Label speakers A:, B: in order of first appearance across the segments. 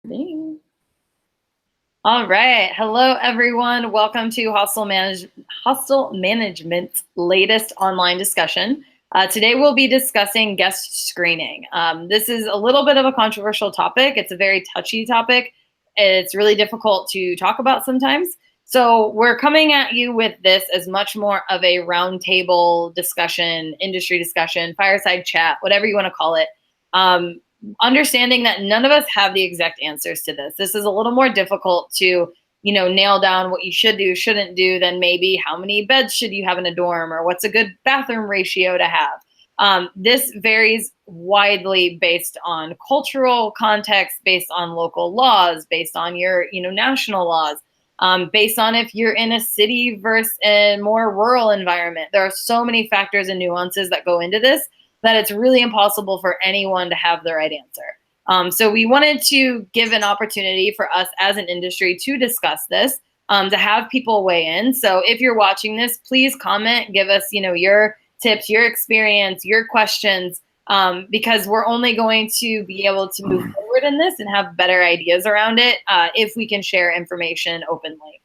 A: Ding. All right. Hello, everyone. Welcome to Hostel Management's latest online discussion. Today, we'll be discussing guest screening. This is a little bit of a controversial topic. It's a very touchy topic. It's really difficult to talk about sometimes. So we're coming at you with this as much more of a roundtable discussion, industry discussion, fireside chat, whatever you want to call it. Understanding that none of us have the exact answers to this. This is a little more difficult to, nail down what you should do, shouldn't do, than maybe how many beds should you have in a dorm or what's a good bathroom ratio to have. This varies widely based on cultural context, based on local laws, based on your, national laws, based on if you're in a city versus a more rural environment. There are so many factors and nuances that go into this that it's really impossible for anyone to have the right answer. So we wanted to give an opportunity for us as an industry to discuss this, to have people weigh in. So if you're watching this, please comment, give us, your tips, your experience, your questions, because we're only going to be able to move forward in this and have better ideas around it if we can share information openly.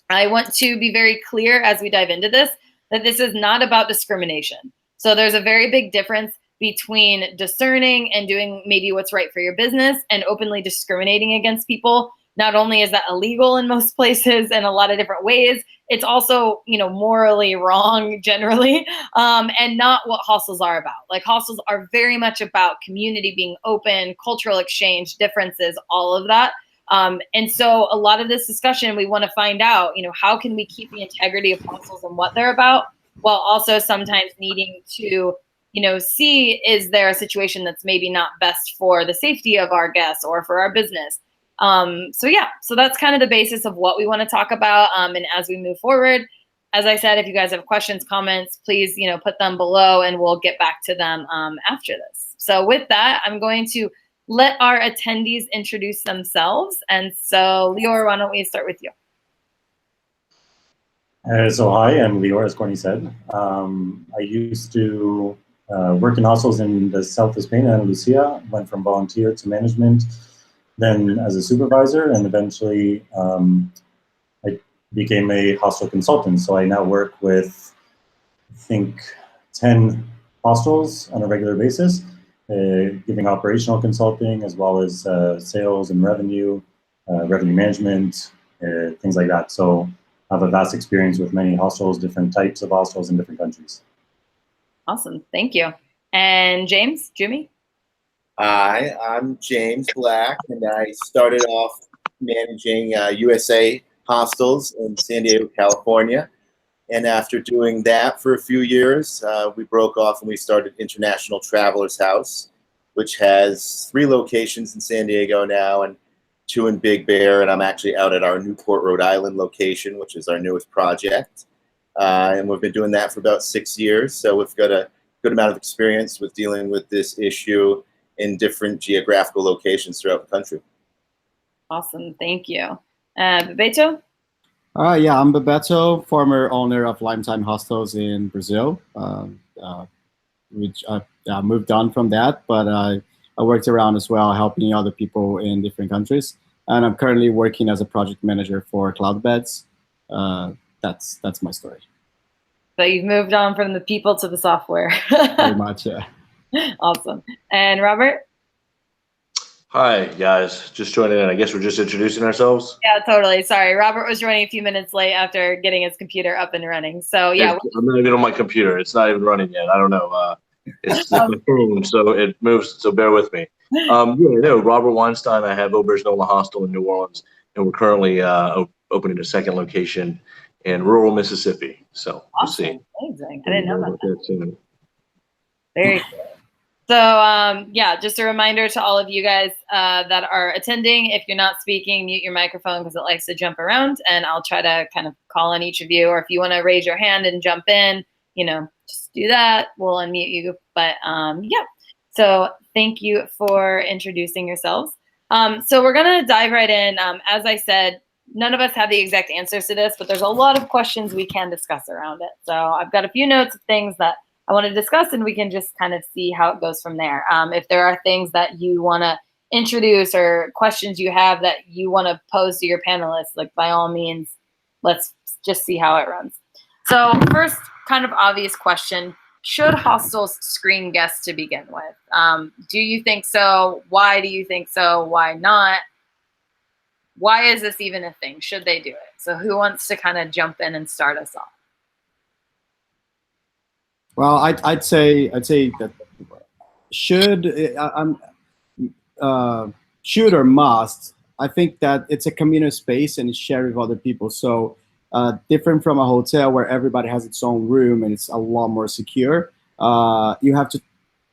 A: I want to be very clear as we dive into this, that this is not about discrimination. So there's a very big difference between discerning and doing maybe what's right for your business and openly discriminating against people. Not only is that illegal in most places in a lot of different ways, it's also, morally wrong generally, and not what hostels are about. Like, hostels are very much about community being open, cultural exchange, differences, all of that. And so a lot of this discussion, we want to find out, how can we keep the integrity of hostels and what they're about, while also sometimes needing to, see, is there a situation that's maybe not best for the safety of our guests or for our business? So that's kind of the basis of what we want to talk about. And as we move forward, as I said, if you guys have questions, comments, please, put them below and we'll get back to them after this. So with that, I'm going to let our attendees introduce themselves. And so Lior, why don't we start with you?
B: So hi, I'm Lior, as Courtney said. I used to work in hostels in the south of Spain, Andalusia, went from volunteer to management, then as a supervisor, and eventually I became a hostel consultant. So I now work with, I think, 10 hostels on a regular basis, giving operational consulting as well as sales and revenue management, things like that. So I have a vast experience with many hostels, different types of hostels in different countries.
A: Awesome, thank you. And Jimmy?
C: Hi, I'm James Black, and I started off managing USA hostels in San Diego, California. And after doing that for a few years, we broke off and we started International Travelers House, which has 3 locations in San Diego now and 2 in Big Bear, and I'm actually out at our Newport, Rhode Island location, which is our newest project. And we've been doing that for about 6 years, so we've got a good amount of experience with dealing with this issue in different geographical locations throughout the country.
A: Awesome, thank you. Bebeto?
D: Yeah, I'm Bebeto, former owner of Lifetime Hostels in Brazil. Which I moved on from that, but I worked around as well, helping other people in different countries. And I'm currently working as a project manager for Cloudbeds. That's my story.
A: So you've moved on from the people to the software.
D: Very much, yeah.
A: Awesome. And Robert?
E: Hi, guys. Just joining in. I guess we're just introducing ourselves.
A: Yeah, totally. Sorry. Robert was joining a few minutes late after getting his computer up and running. So, yeah.
E: I'm not even on my computer. It's not even running yet. I don't know. It's my phone, so it moves, so bear with me. Robert Weinstein. I have Auberge Nola Hostel in New Orleans, and we're currently opening a second location in rural Mississippi. So we'll see.
A: Amazing. I didn't know about that. Very cool. So, just a reminder to all of you guys that are attending, if you're not speaking, mute your microphone because it likes to jump around, and I'll try to kind of call on each of you, or if you want to raise your hand and jump in, just do that. We'll unmute you. But, so thank you for introducing yourselves. So we're going to dive right in. As I said, none of us have the exact answers to this, but there's a lot of questions we can discuss around it. So I've got a few notes of things that I want to discuss, and we can just kind of see how it goes from there. If there are things that you want to introduce or questions you have that you want to pose to your panelists, like by all means, let's just see how it runs. So first, kind of obvious question, should hostels screen guests to begin with? Do you think so? Why do you think so? Why not? Why is this even a thing? Should they do it? So who wants to kind of jump in and start us off?
D: Well, I'd say that should or must. I think that it's a communal space and it's shared with other people. So different from a hotel where everybody has its own room and it's a lot more secure. You have to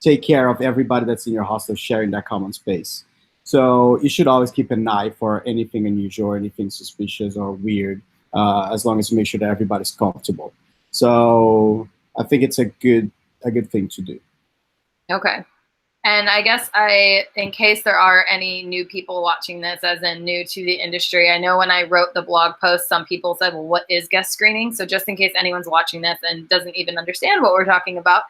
D: take care of everybody that's in your hostel sharing that common space. So you should always keep an eye for anything unusual, or anything suspicious or weird, as long as you make sure that everybody's comfortable. So I think it's a good thing to do.
A: Okay. And I guess in case there are any new people watching this, as in new to the industry, I know when I wrote the blog post, some people said, well, what is guest screening? So just in case anyone's watching this and doesn't even understand what we're talking about,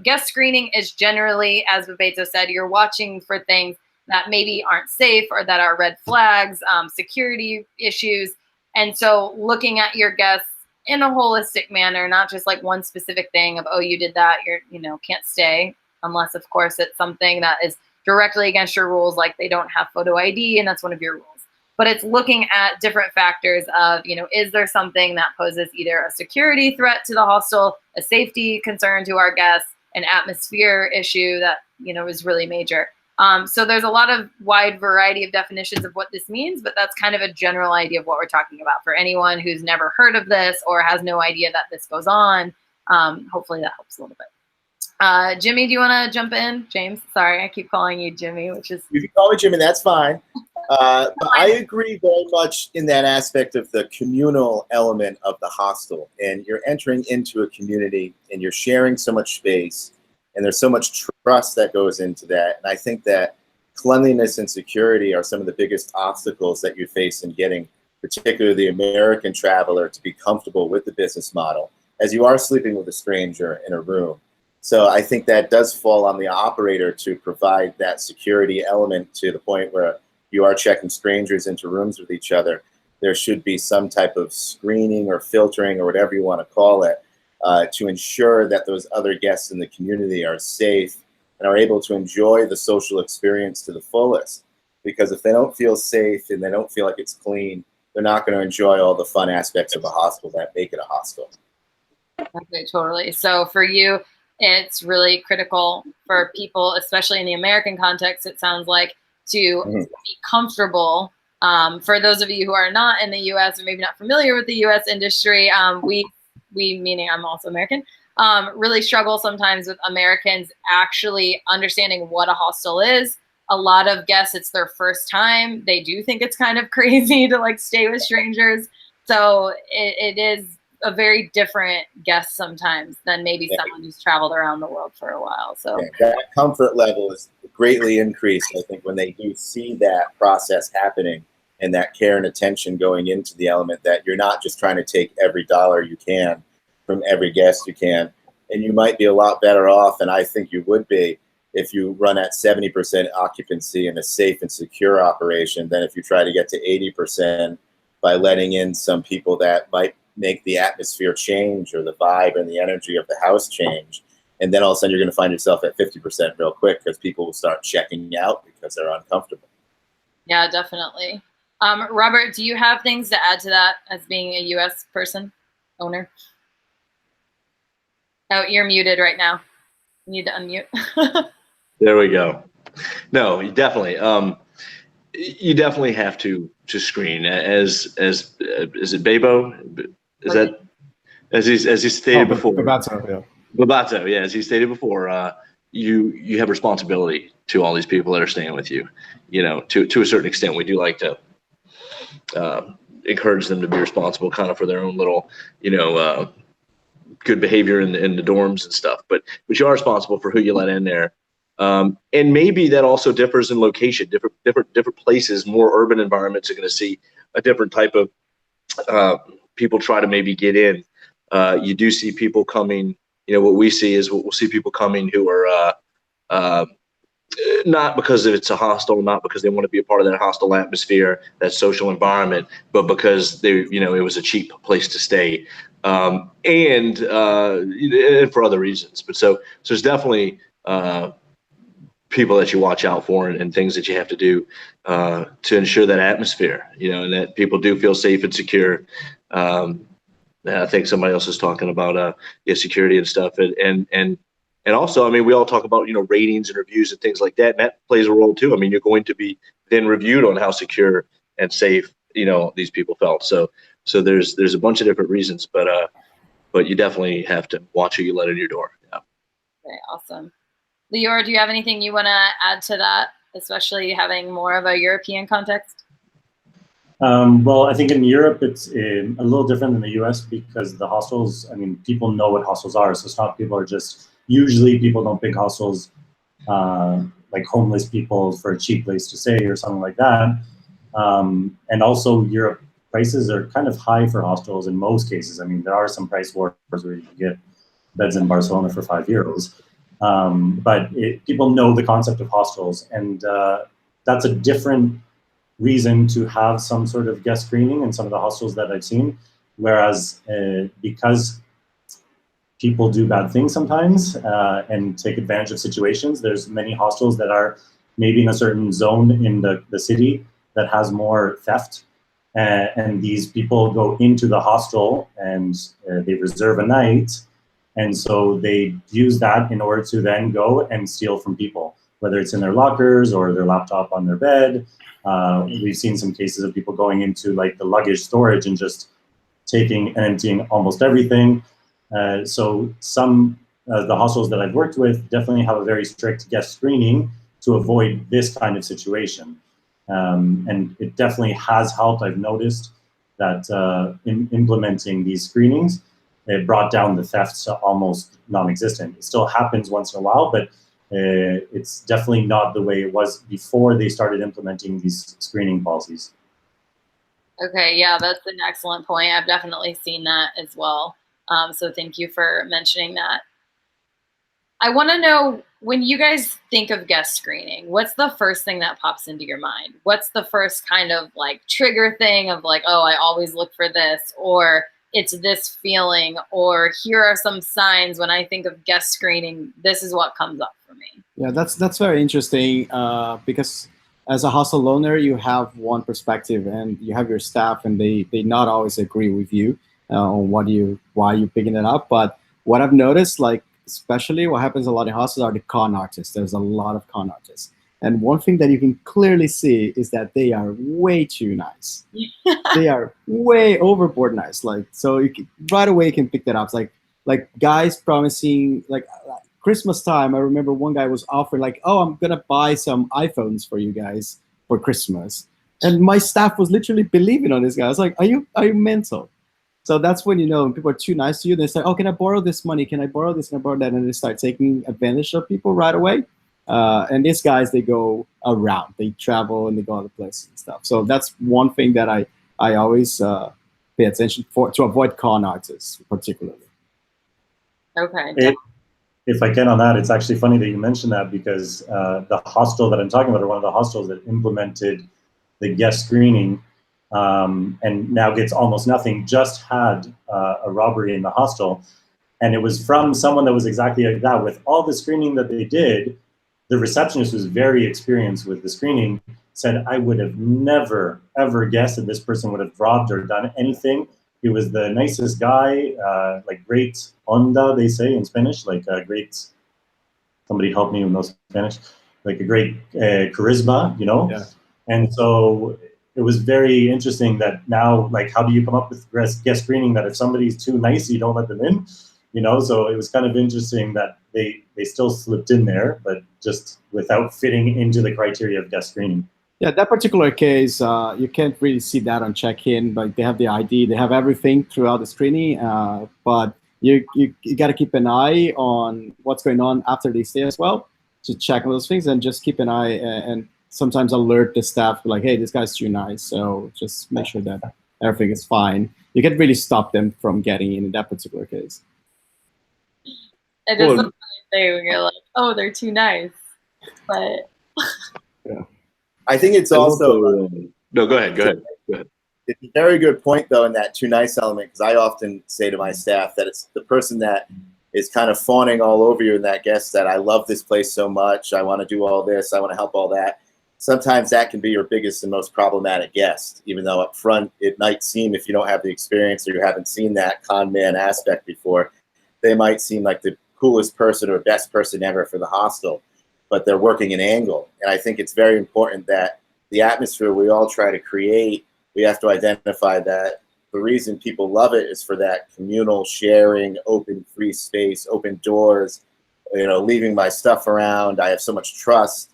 A: guest screening is generally, as Bebeto said, you're watching for things that maybe aren't safe or that are red flags, security issues. And so looking at your guests in a holistic manner, not just like one specific thing of, oh, you did that, can't stay. Unless, of course, it's something that is directly against your rules, like they don't have photo ID, and that's one of your rules. But it's looking at different factors of, is there something that poses either a security threat to the hostel, a safety concern to our guests, an atmosphere issue that, is really major. So there's a lot of wide variety of definitions of what this means, but that's kind of a general idea of what we're talking about. For anyone who's never heard of this or has no idea that this goes on, hopefully that helps a little bit. Jimmy, do you want to jump in? James, sorry, I keep calling you Jimmy, which is...
C: You can call me Jimmy, that's fine. But I agree very much in that aspect of the communal element of the hostel. And you're entering into a community and you're sharing so much space, and there's so much trust that goes into that. And I think that cleanliness and security are some of the biggest obstacles that you face in getting, particularly the American traveler, to be comfortable with the business model, as you are sleeping with a stranger in a room. So I think that does fall on the operator to provide that security element to the point where you are checking strangers into rooms with each other. There should be some type of screening or filtering or whatever you want to call it to ensure that those other guests in the community are safe and are able to enjoy the social experience to the fullest. Because if they don't feel safe and they don't feel like it's clean, they're not going to enjoy all the fun aspects of a hostel that make it a hostel.
A: Okay, totally. So for you, it's really critical for people, especially in the American context, it sounds like, to be comfortable. For those of you who are not in the U.S. or maybe not familiar with the U.S. industry, we meaning I'm also American, really struggle sometimes with Americans actually understanding what a hostel is. A lot of guests, it's their first time. They do think it's kind of crazy to like stay with strangers. So it is a very different guest sometimes than maybe someone who's traveled around the world for a while. So
C: that comfort level is greatly increased, I think, when they do see that process happening and that care and attention going into the element, that you're not just trying to take every dollar you can from every guest you can. And you might be a lot better off, and I think you would be, if you run at 70% occupancy in a safe and secure operation than if you try to get to 80% by letting in some people that might make the atmosphere change or the vibe and the energy of the house change. And then all of a sudden you're going to find yourself at 50% real quick because people will start checking out because they're uncomfortable.
A: Yeah, definitely. Robert, do you have things to add to that as being a U.S. person, owner? Oh, you're muted right now. You need to unmute.
E: There we go. No, you definitely have to screen as is it Bebo? Is that as he stated before?
D: Bebeto, yeah.
E: Bebeto, yeah, as he stated before, you have responsibility to all these people that are staying with you. To a certain extent, we do like to encourage them to be responsible, kind of for their own little, good behavior in the dorms and stuff. But you are responsible for who you let in there. And maybe that also differs in location. Different places, more urban environments are going to see a different type of people try to maybe get in. You do see people coming. What we see is we'll see people coming who are not because it's a hostel, not because they want to be a part of that hostile atmosphere, that social environment, but because it was a cheap place to stay, and for other reasons. But so there's definitely people that you watch out for and things that you have to do to ensure that atmosphere, and that people do feel safe and secure. I think somebody else is talking about security and stuff, and also, I mean, we all talk about ratings and reviews and things like that, and that plays a role too. I mean, you're going to be then reviewed on how secure and safe these people felt. So there's a bunch of different reasons, but you definitely have to watch who you let in your door. Yeah.
A: Okay, awesome. Lior, do you have anything you want to add to that, especially having more of a European context?
B: Well, I think in Europe, it's a little different than the US because the hostels, I mean, people know what hostels are. So it's not usually people don't pick hostels like homeless people for a cheap place to stay or something like that. And also Europe prices are kind of high for hostels in most cases. I mean, there are some price wars where you can get beds in Barcelona for €5. But people know the concept of hostels, and that's a different reason to have some sort of guest screening in some of the hostels that I've seen. Whereas because people do bad things sometimes and take advantage of situations, there's many hostels that are maybe in a certain zone in the city that has more theft. And these people go into the hostel and they reserve a night. And so they use that in order to then go and steal from people, whether it's in their lockers or their laptop on their bed. We've seen some cases of people going into like the luggage storage and just taking and emptying almost everything. So some the hostels that I've worked with definitely have a very strict guest screening to avoid this kind of situation. And it definitely has helped. I've noticed that in implementing these screenings, it brought down the thefts to almost non-existent. It still happens once in a while, but it's definitely not the way it was before they started implementing these screening policies.
A: Okay, yeah, that's an excellent point. I've definitely seen that as well. So thank you for mentioning that. I want to know, when you guys think of guest screening, what's the first thing that pops into your mind? What's the first kind of like trigger thing of like, oh, I always look for this, or it's this feeling, or here are some signs when I think of guest screening, this is what comes up for me?
D: Yeah, that's very interesting because as a hostel owner, you have one perspective and you have your staff, and they not always agree with you on why you're picking it up. But what I've noticed, like especially what happens a lot in hostels, are the con artists. There's a lot of con artists. And one thing that you can clearly see is that they are way too nice. They are way overboard nice. Like, so right away you can pick that up. It's like guys promising, like Christmas time, I remember one guy was offering like, oh, I'm gonna buy some iPhones for you guys for Christmas. And my staff was literally believing on this guy. I was like, are you mental? So that's when, when people are too nice to you, they say, oh, can I borrow this money? Can I borrow this? Can I borrow that? And they start taking advantage of people right away. And these guys, they go around, they travel and they go other places and stuff. So that's one thing that I always pay attention to avoid con artists particularly.
A: Okay.
B: If I can on that, it's actually funny that you mentioned that because the hostel that I'm talking about, or one of the hostels that implemented the guest screening and now gets almost nothing, just had a robbery in the hostel. And it was from someone that was exactly like that. With all the screening that they did, the receptionist was very experienced with the screening, said, I would have never, ever guessed that this person would have robbed or done anything. He was the nicest guy, like great onda, they say in Spanish, like a great, somebody help me with no Spanish, like a great charisma, Yeah. And so it was very interesting that now, like, how do you come up with guest screening that if somebody's too nice, you don't let them in? So it was kind of interesting that they still slipped in there, but just without fitting into the criteria of guest screening.
D: Yeah, that particular case, you can't really see that on check-in, but they have the ID, they have everything throughout the screening, but you got to keep an eye on what's going on after they stay as well, to check on those things, and just keep an eye and sometimes alert the staff, like, hey, this guy's too nice, so just make sure that everything is fine. You can really stop them from getting in that particular case.
A: It is a funny thing when you're like, oh, they're too nice. But
C: I think it's also
E: no. Go ahead.
C: it's a very good point though in that too nice element, because I often say to my staff that it's the person that is kind of fawning all over you in that guest that I love this place so much, I want to do all this, I want to help all that. Sometimes that can be your biggest and most problematic guest, even though up front it might seem, if you don't have the experience or you haven't seen that con man aspect before, they might seem like the coolest person or best person ever for the hostel, but they're working an angle. And I think it's very important that the atmosphere we all try to create, we have to identify that the reason people love it is for that communal sharing, open, free space, open doors, leaving my stuff around. I have so much trust.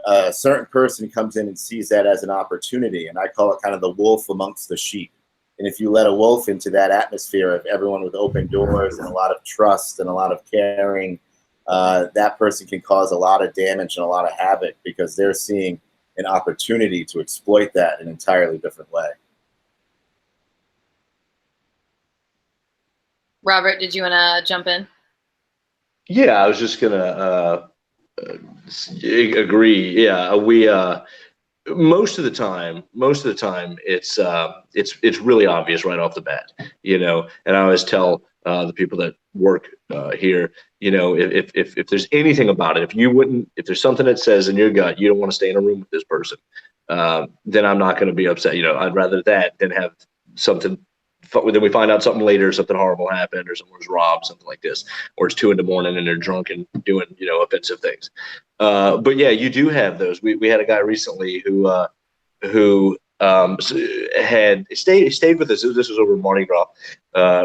C: A certain person comes in and sees that as an opportunity, and I call it kind of the wolf amongst the sheep. And if you let a wolf into that atmosphere of everyone with open doors and a lot of trust and a lot of caring, that person can cause a lot of damage and a lot of havoc because they're seeing an opportunity to exploit that in an entirely different way.
A: Robert, did you want to jump in?
E: Yeah, I was just gonna agree. Yeah, we most of the time it's really obvious right off the bat, And I always tell the people that work here, if there's anything about it, if there's something that says in your gut you don't want to stay in a room with this person, then I'm not going to be upset. I'd rather that than have something. Then we find out something later, something horrible happened, or someone was robbed, something like this, or it's 2 a.m. and they're drunk and doing, offensive things. But yeah, you do have those. We had a guy recently who had stayed with us. This was over Mardi Gras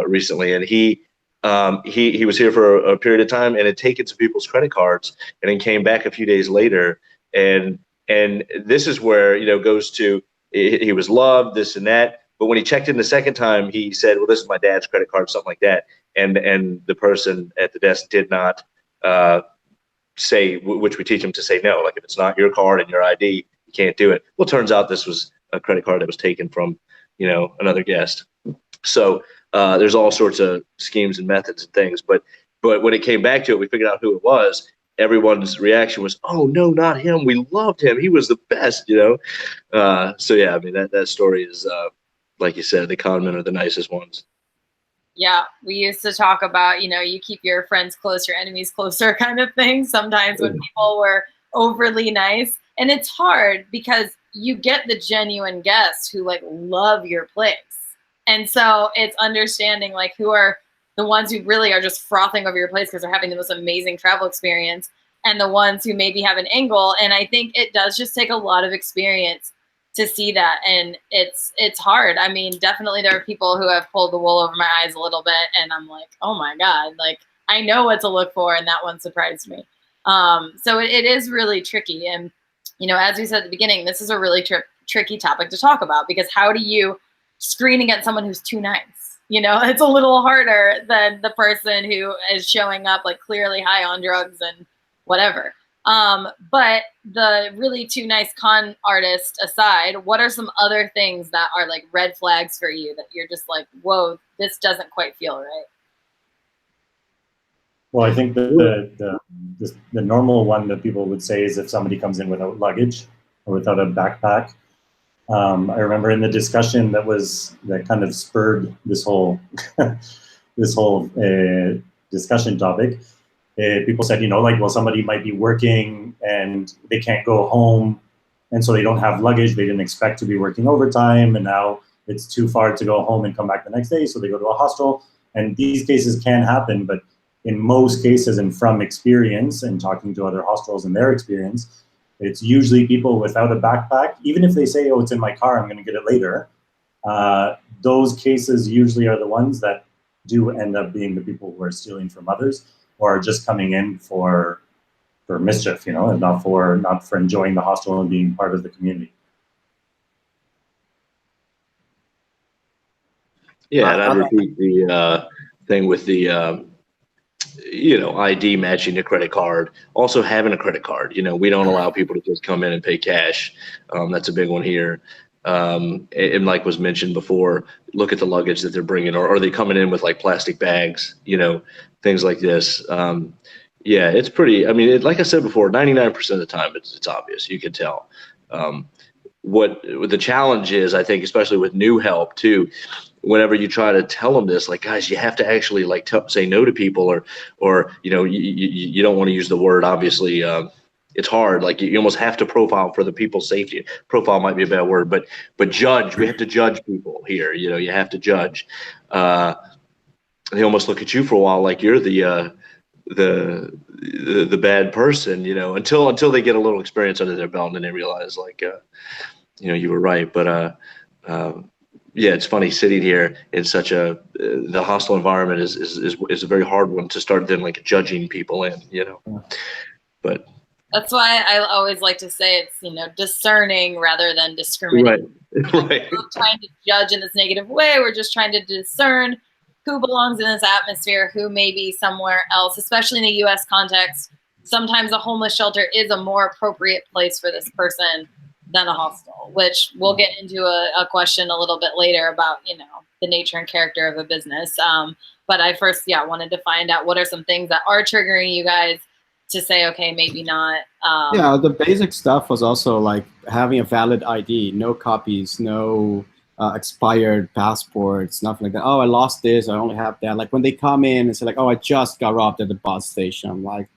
E: recently, and he was here for a period of time and had taken some people's credit cards, and then came back a few days later, and this is where goes to he was loved, this and that. But when he checked in the second time, he said, well, this is my dad's credit card, something like that. And the person at the desk did not say, which we teach them to say no. Like if it's not your card and your ID, you can't do it. Well, it turns out this was a credit card that was taken from, another guest. So there's all sorts of schemes and methods and things. But when it came back to it, we figured out who it was. Everyone's reaction was, oh, no, not him. We loved him. He was the best, So, yeah, I mean, that story is like you said, the con men are the nicest ones.
A: Yeah, we used to talk about, you keep your friends close, your enemies closer kind of thing. Sometimes when people were overly nice. And it's hard because you get the genuine guests who love your place. And so it's understanding who are the ones who really are just frothing over your place because they're having the most amazing travel experience, and the ones who maybe have an angle. And I think it does just take a lot of experience to see that, and it's hard. I mean, definitely there are people who have pulled the wool over my eyes a little bit, and I'm like, oh my God, I know what to look for, and that one surprised me. So it is really tricky, and as we said at the beginning, this is a really tricky topic to talk about, because how do you screen against someone who's too nice? It's a little harder than the person who is showing up clearly high on drugs and whatever. But the really too nice con artist aside, what are some other things that are red flags for you that you're just whoa, this doesn't quite feel right?
B: Well, I think the normal one that people would say is if somebody comes in without luggage or without a backpack. I remember in the discussion that kind of spurred this whole discussion topic. People said, well, somebody might be working and they can't go home, and so they don't have luggage. They didn't expect to be working overtime, and now it's too far to go home and come back the next day, so they go to a hostel. And these cases can happen, but in most cases, and from experience and talking to other hostels and their experience, it's usually people without a backpack. Even if they say, oh, it's in my car, I'm going to get it later. Those cases usually are the ones that do end up being the people who are stealing from others, or just coming in for mischief, and not for enjoying the hostel and being part of the community.
E: Yeah, and I'd repeat the thing with the ID matching the credit card. Also having a credit card. We don't allow people to just come in and pay cash. That's a big one here. And like was mentioned before, look at the luggage that they're bringing, or are they coming in with plastic bags, things like this. Yeah, it's pretty. I mean, like I said before, 99% of the time it's obvious. You can tell. What the challenge is, I think, especially with new help too, whenever you try to tell them this, like, guys, you have to actually like say no to people, or you don't want to use the word, obviously. It's hard. Like you almost have to profile for the people's safety. Profile might be a bad word, but judge. We have to judge people here. You have to judge. They almost look at you for a while like you're the bad person, until they get a little experience under their belt and then they realize like, you were right. But yeah, it's funny sitting here in such the hostile environment is a very hard one to start then like judging people in, but
A: that's why I always like to say it's, discerning rather than discriminating.
E: Right.
A: We're not trying to judge in this negative way. We're just trying to discern who belongs in this atmosphere, who may be somewhere else, especially in the U.S. context. Sometimes a homeless shelter is a more appropriate place for this person than a hostel, which we'll get into a question a little bit later about, the nature and character of a business. But I first, wanted to find out what are some things that are triggering you guys to say, okay, maybe not.
D: Yeah, the basic stuff was also like having a valid ID, no copies, no expired passports, nothing like that. Oh, I lost this, I only have that. Like when they come in and say like, oh, I just got robbed at the bus station. I'm like,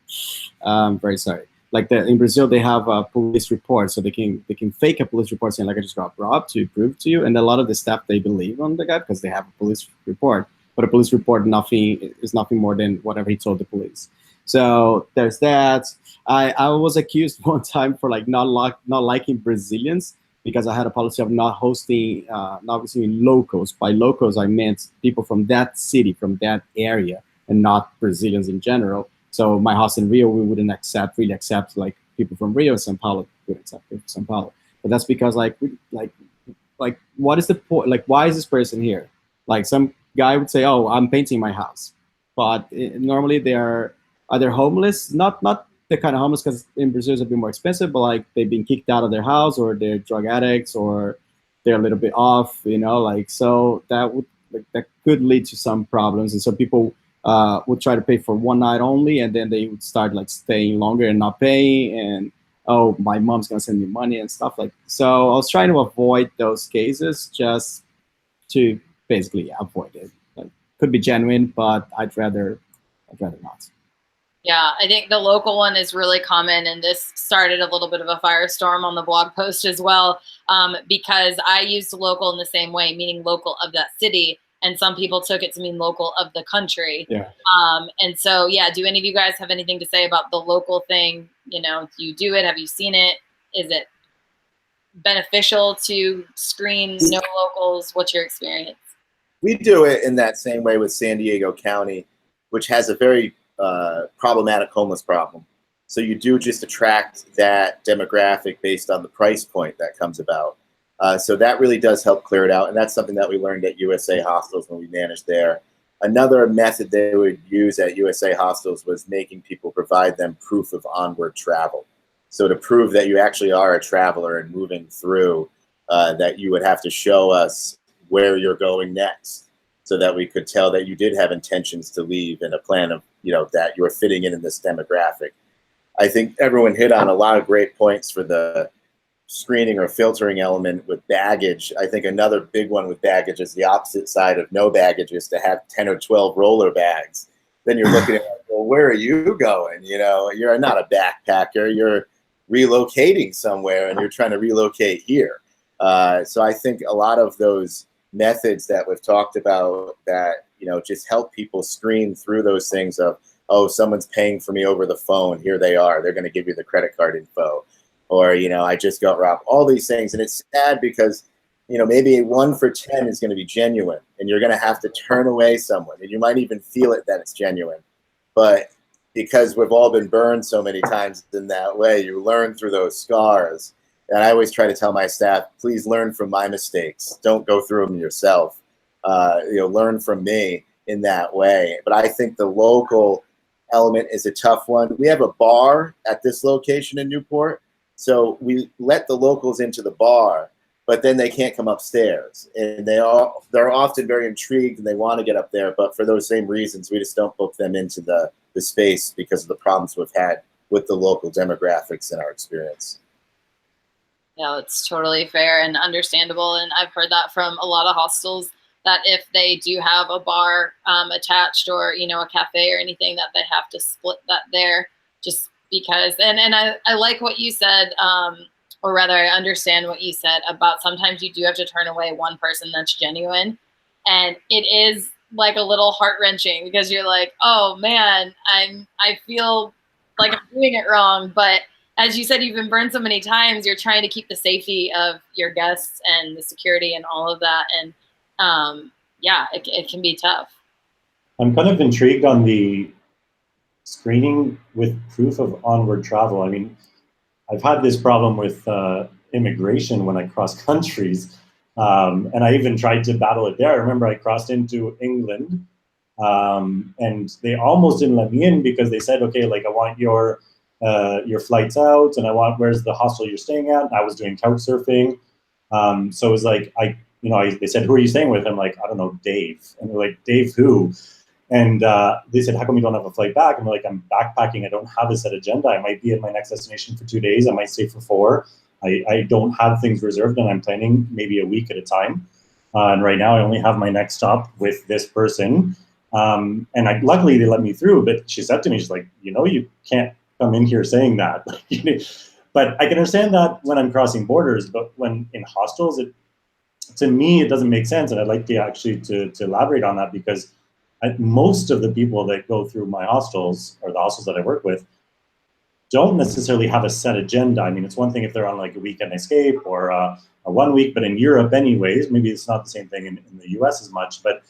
D: I'm very sorry. Like in Brazil, they have a police report, so they can fake a police report saying like I just got robbed to prove to you. And a lot of the stuff they believe on the guy because they have a police report. But a police report is nothing more than whatever he told the police. So there's that. I was accused one time for like not liking Brazilians because I had a policy of not receiving locals. By locals, I meant people from that city, from that area, and not Brazilians in general. So my house in Rio, we wouldn't really accept like people from Rio. São Paulo wouldn't accept people from São Paulo. But that's because like what is the point? Like, why is this person here? Like some guy would say, oh, I'm painting my house. But normally they're either homeless, not the kind of homeless because in Brazil it's a bit more expensive, but like they've been kicked out of their house or they're drug addicts or they're a little bit off, so that could lead to some problems. And so people would try to pay for one night only, and then they would start like staying longer and not paying, and oh, my mom's gonna send me money and stuff like that. So I was trying to avoid those cases just to basically avoid it. Like, could be genuine, but I'd rather not.
A: Yeah, I think the local one is really common, and this started a little bit of a firestorm on the blog post as well, because I used local in the same way, meaning local of that city, and some people took it to mean local of the country.
D: Yeah.
A: And so, yeah, do any of you guys have anything to say about the local thing? Do you do it? Have you seen it? Is it beneficial to screen no locals? What's your experience?
C: We do it in that same way with San Diego County, which has a very problematic homeless problem. So you do just attract that demographic based on the price point that comes about. So that really does help clear it out. And that's something that we learned at USA Hostels when we managed there. Another method they would use at USA Hostels was making people provide them proof of onward travel. So to prove that you actually are a traveler and moving through, that you would have to show us where you're going next, so that we could tell that you did have intentions to leave and a plan of, that you were fitting in this demographic. I think everyone hit on a lot of great points for the screening or filtering element with baggage. I think another big one with baggage is the opposite side of no baggage is to have 10 or 12 roller bags. Then you're looking at, well, where are you going? You're not a backpacker. You're relocating somewhere and you're trying to relocate here. So I think a lot of those methods that we've talked about that, just help people screen through those things of, oh, someone's paying for me over the phone. Here they are. They're going to give you the credit card info. Or, I just got robbed. All these things. And it's sad because, maybe 1 for 10 is going to be genuine. And you're going to have to turn away someone. And you might even feel it that it's genuine. But because we've all been burned so many times in that way, you learn through those scars. And I always try to tell my staff, please learn from my mistakes. Don't go through them yourself. Learn from me in that way. But I think the local element is a tough one. We have a bar at this location in Newport. So we let the locals into the bar, but then they can't come upstairs. And they're often very intrigued and they want to get up there. But for those same reasons, we just don't book them into the the space because of the problems we've had with the local demographics in our experience.
A: Yeah, it's totally fair and understandable. And I've heard that from a lot of hostels, that if they do have a bar attached, or, you know, a cafe or anything, that they have to split that there, just because. And I like what you said, or rather I understand what you said about sometimes you do have to turn away one person that's genuine. And it is like a little heart-wrenching, because you're like, oh man, I feel like I'm doing it wrong. But as you said, you've been burned so many times, you're trying to keep the safety of your guests and the security and all of that. And yeah, it can be tough.
B: I'm kind of intrigued on the screening with proof of onward travel. I mean, I've had this problem with immigration when I cross countries, and I even tried to battle it there. I remember I crossed into England, and they almost didn't let me in because they said, okay, like, I want your flights out, and I want, where's the hostel you're staying at? And I was doing couch surfing. So it was like, they said, who are you staying with? I'm like, I don't know, Dave. And they're like, Dave who? And they said, how come you don't have a flight back? And I'm like, I'm backpacking. I don't have a set agenda. I might be at my next destination for 2 days. I might stay for 4. I don't have things reserved, and I'm planning maybe a week at a time. And right now I only have my next stop with this person. And luckily they let me through, but she said to me, she's like, you know, you can't come in here saying that. But I can understand that when I'm crossing borders, but when in hostels, to me, it doesn't make sense. And I'd like to actually to elaborate on that, because most of the people that go through my hostels, or the hostels that I work with, don't necessarily have a set agenda. I mean, it's one thing if they're on like a weekend escape or a 1 week, but in Europe anyways, maybe it's not the same thing in the US as much, but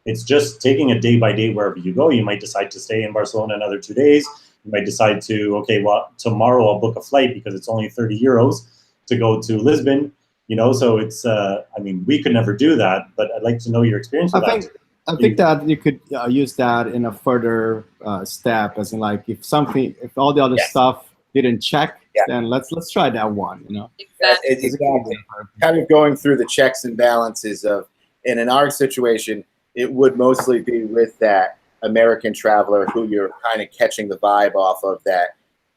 B: it's just taking a day by day wherever you go. You might decide to stay in Barcelona another 2 days. You might decide to, okay, well, tomorrow I'll book a flight because it's only 30 euros to go to Lisbon, you know? So it's, I mean, we could never do that, but I'd like to know your experience with that.
D: I think that you could use that in a further step, as in, like, if all the other stuff didn't check, then let's try that one, you know?
C: Exactly. Kind of going through the checks and balances of, and in our situation, it would mostly be with that American traveler who you're kind of catching the vibe off of, that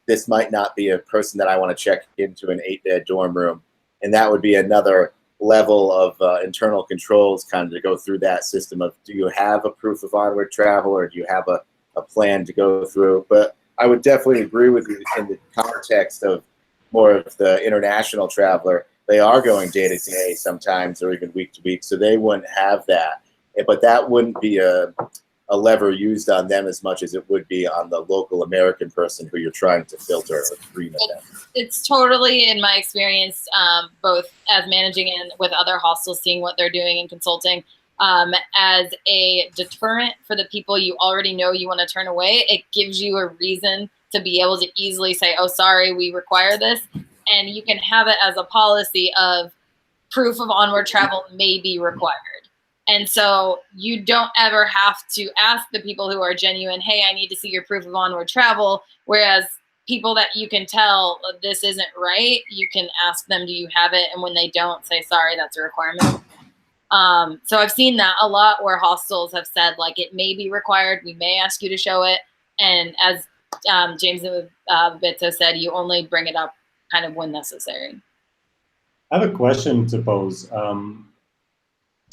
C: this might not be a person that I want to check into an 8-bed dorm room. And that would be another level of internal controls, kind of to go through that system of, do you have a proof of onward travel, or do you have a plan to go through? But I would definitely agree with you in the context of more of the international traveler. They are going day to day sometimes, or even week to week, so they wouldn't have that. But that wouldn't be a lever used on them as much as it would be on the local American person who you're trying to filter or screen at them.
A: It's totally, in my experience, both as managing and with other hostels, seeing what they're doing and consulting, as a deterrent for the people you already know you want to turn away. It gives you a reason to be able to easily say, oh, sorry, we require this. And you can have it as a policy of proof of onward travel may be required. And so you don't ever have to ask the people who are genuine, hey, I need to see your proof of onward travel. Whereas people that you can tell this isn't right, you can ask them, do you have it? And when they don't, say, sorry, that's a requirement. So I've seen that a lot, where hostels have said, like, it may be required. We may ask you to show it. And as James Bitso said, you only bring it up kind of when necessary.
B: I have a question to pose.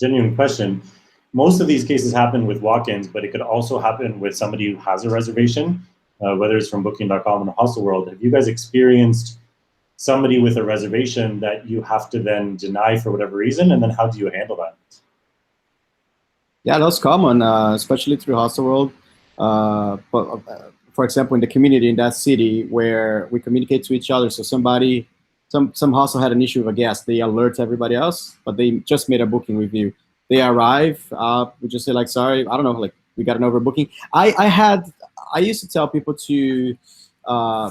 B: Genuine question. Most of these cases happen with walk-ins, but it could also happen with somebody who has a reservation, whether it's from booking.com or the hostel world. Have you guys experienced somebody with a reservation that you have to then deny for whatever reason? And then how do you handle that?
D: Yeah, that's common, especially through hostel world. But for example, in the community in that city where we communicate to each other, so some hostel had an issue with a guest, they alert everybody else, but they just made a booking with you. They arrive, we just say, like, sorry, I don't know, like, we got an overbooking. I used to tell people to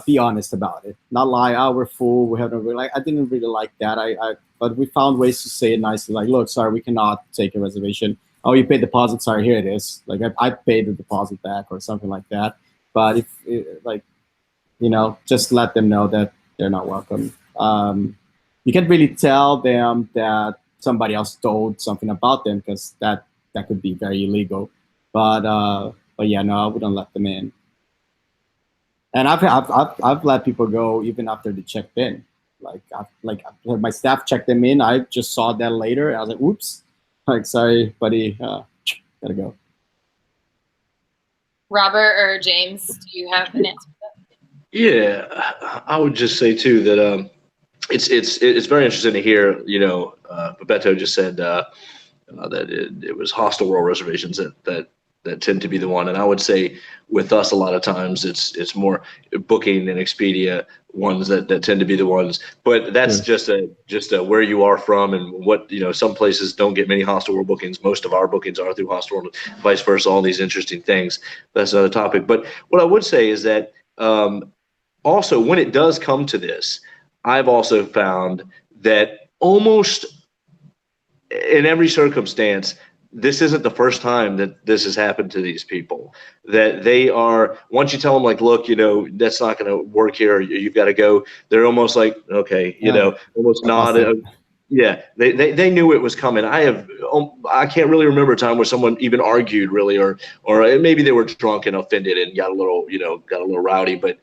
D: be honest about it, not lie, oh, we're full, we have no, like, I didn't really like that. But we found ways to say it nicely, like, look, sorry, we cannot take a reservation. Oh, you paid deposit, sorry, here it is. Like, I paid the deposit back or something like that. But if, like, you know, just let them know that they're not welcome. You can't really tell them that somebody else told something about them, because that could be very illegal. But yeah, no, I wouldn't let them in. And I've let people go even after they checked in. My staff checked them in. I just saw that later. I was like, "Oops, like sorry, buddy, gotta go."
A: Robert or James, do you have an answer?
E: Yeah, I would just say too that it's very interesting to hear. Bebeto just said that it was hostile rural reservations that tend to be the one. And I would say with us, a lot of times it's more Booking and Expedia ones that tend to be the ones. But that's just a where you are from and what, some places don't get many hostile rural bookings. Most of our bookings are through hostile rural, vice versa, all these interesting things. That's another topic. But what I would say is that also when it does come to this, I've also found that almost in every circumstance, this isn't the first time that this has happened to these people. That they are, once you tell them, like, look, that's not going to work here, you've got to go, they're almost like, okay, almost nod. Yeah, they knew it was coming. I can't really remember a time where someone even argued really, or maybe they were drunk and offended and got a little rowdy, but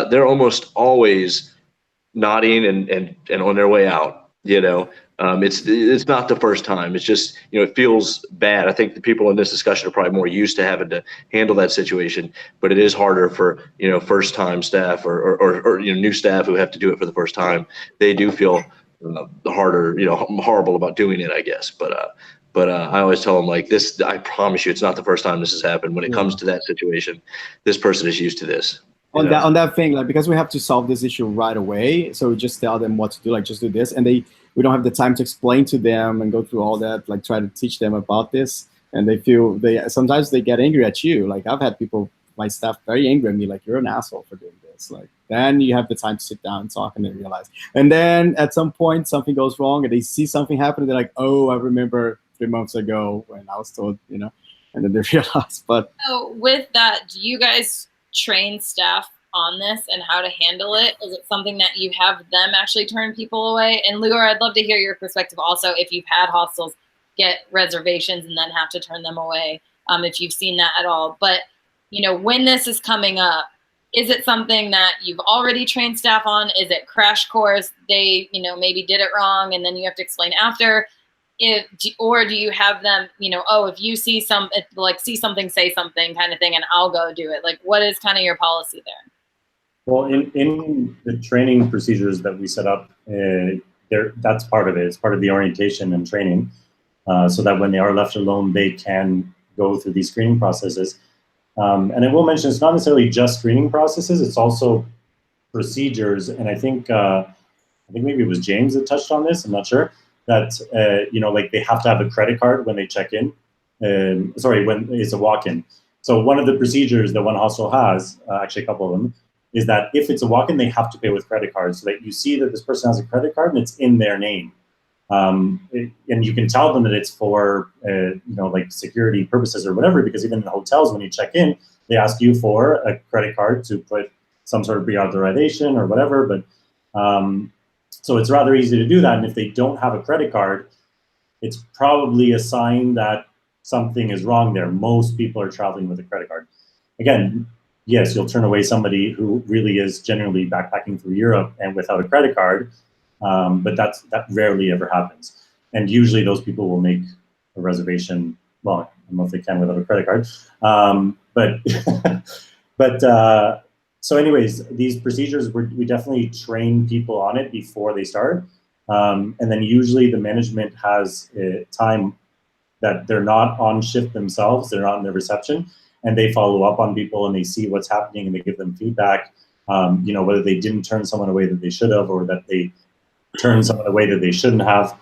E: they're almost always nodding and on their way out. It's not the first time. It's just, it feels bad. I think the people in this discussion are probably more used to having to handle that situation, but it is harder for, first time staff or new staff who have to do it for the first time. They do feel harder, horrible about doing it, I guess. But I always tell them, like, this, I promise you, it's not the first time this has happened. When it comes to that situation, this person is used to this.
D: On that thing, like, because we have to solve this issue right away, so we just tell them what to do, like, just do this, and we don't have the time to explain to them and go through all that, like, try to teach them about this, and sometimes they get angry at you. Like, I've had people, my staff, very angry at me, like, you're an asshole for doing this. Like, then you have the time to sit down and talk, and they realize. And then at some point something goes wrong, and they see something happen, and they're like, oh, I remember 3 months ago when I was told, and then they realize. But
A: so with that, do you guys train staff on this and how to handle it? Is it something that you have them actually turn people away? And Lugar, I'd love to hear your perspective also, if you've had hostels get reservations and then have to turn them away, if you've seen that at all. But when this is coming up, is it something that you've already trained staff on? Is it crash course? They maybe did it wrong and then you have to explain after? Or do you have them, if you see something, say something kind of thing, and I'll go do it? Like, what is kind of your policy there?
B: Well, in the training procedures that we set up, that's part of it. It's part of the orientation and training, so that when they are left alone, they can go through these screening processes. And I will mention, it's not necessarily just screening processes; it's also procedures. And I think maybe it was James that touched on this. I'm not sure. That like, they have to have a credit card when they check in. When it's a walk-in. So one of the procedures that one hostel has, actually a couple of them, is that if it's a walk-in, they have to pay with credit cards, so that you see that this person has a credit card and it's in their name. And you can tell them that it's for like security purposes or whatever, because even in the hotels, when you check in, they ask you for a credit card to put some sort of pre-authorization or whatever. But so it's rather easy to do that. And if they don't have a credit card, it's probably a sign that something is wrong there. Most people are traveling with a credit card. Again, yes, you'll turn away somebody who really is genuinely backpacking through Europe and without a credit card, but that rarely ever happens. And usually those people will make a reservation. Well, I don't know if they can without a credit card, so anyways, these procedures, we definitely train people on it before they start. And then usually the management has time that they're not on shift themselves, they're not in the reception, and they follow up on people and they see what's happening and they give them feedback, whether they didn't turn someone away that they should have, or that they turned someone away that they shouldn't have.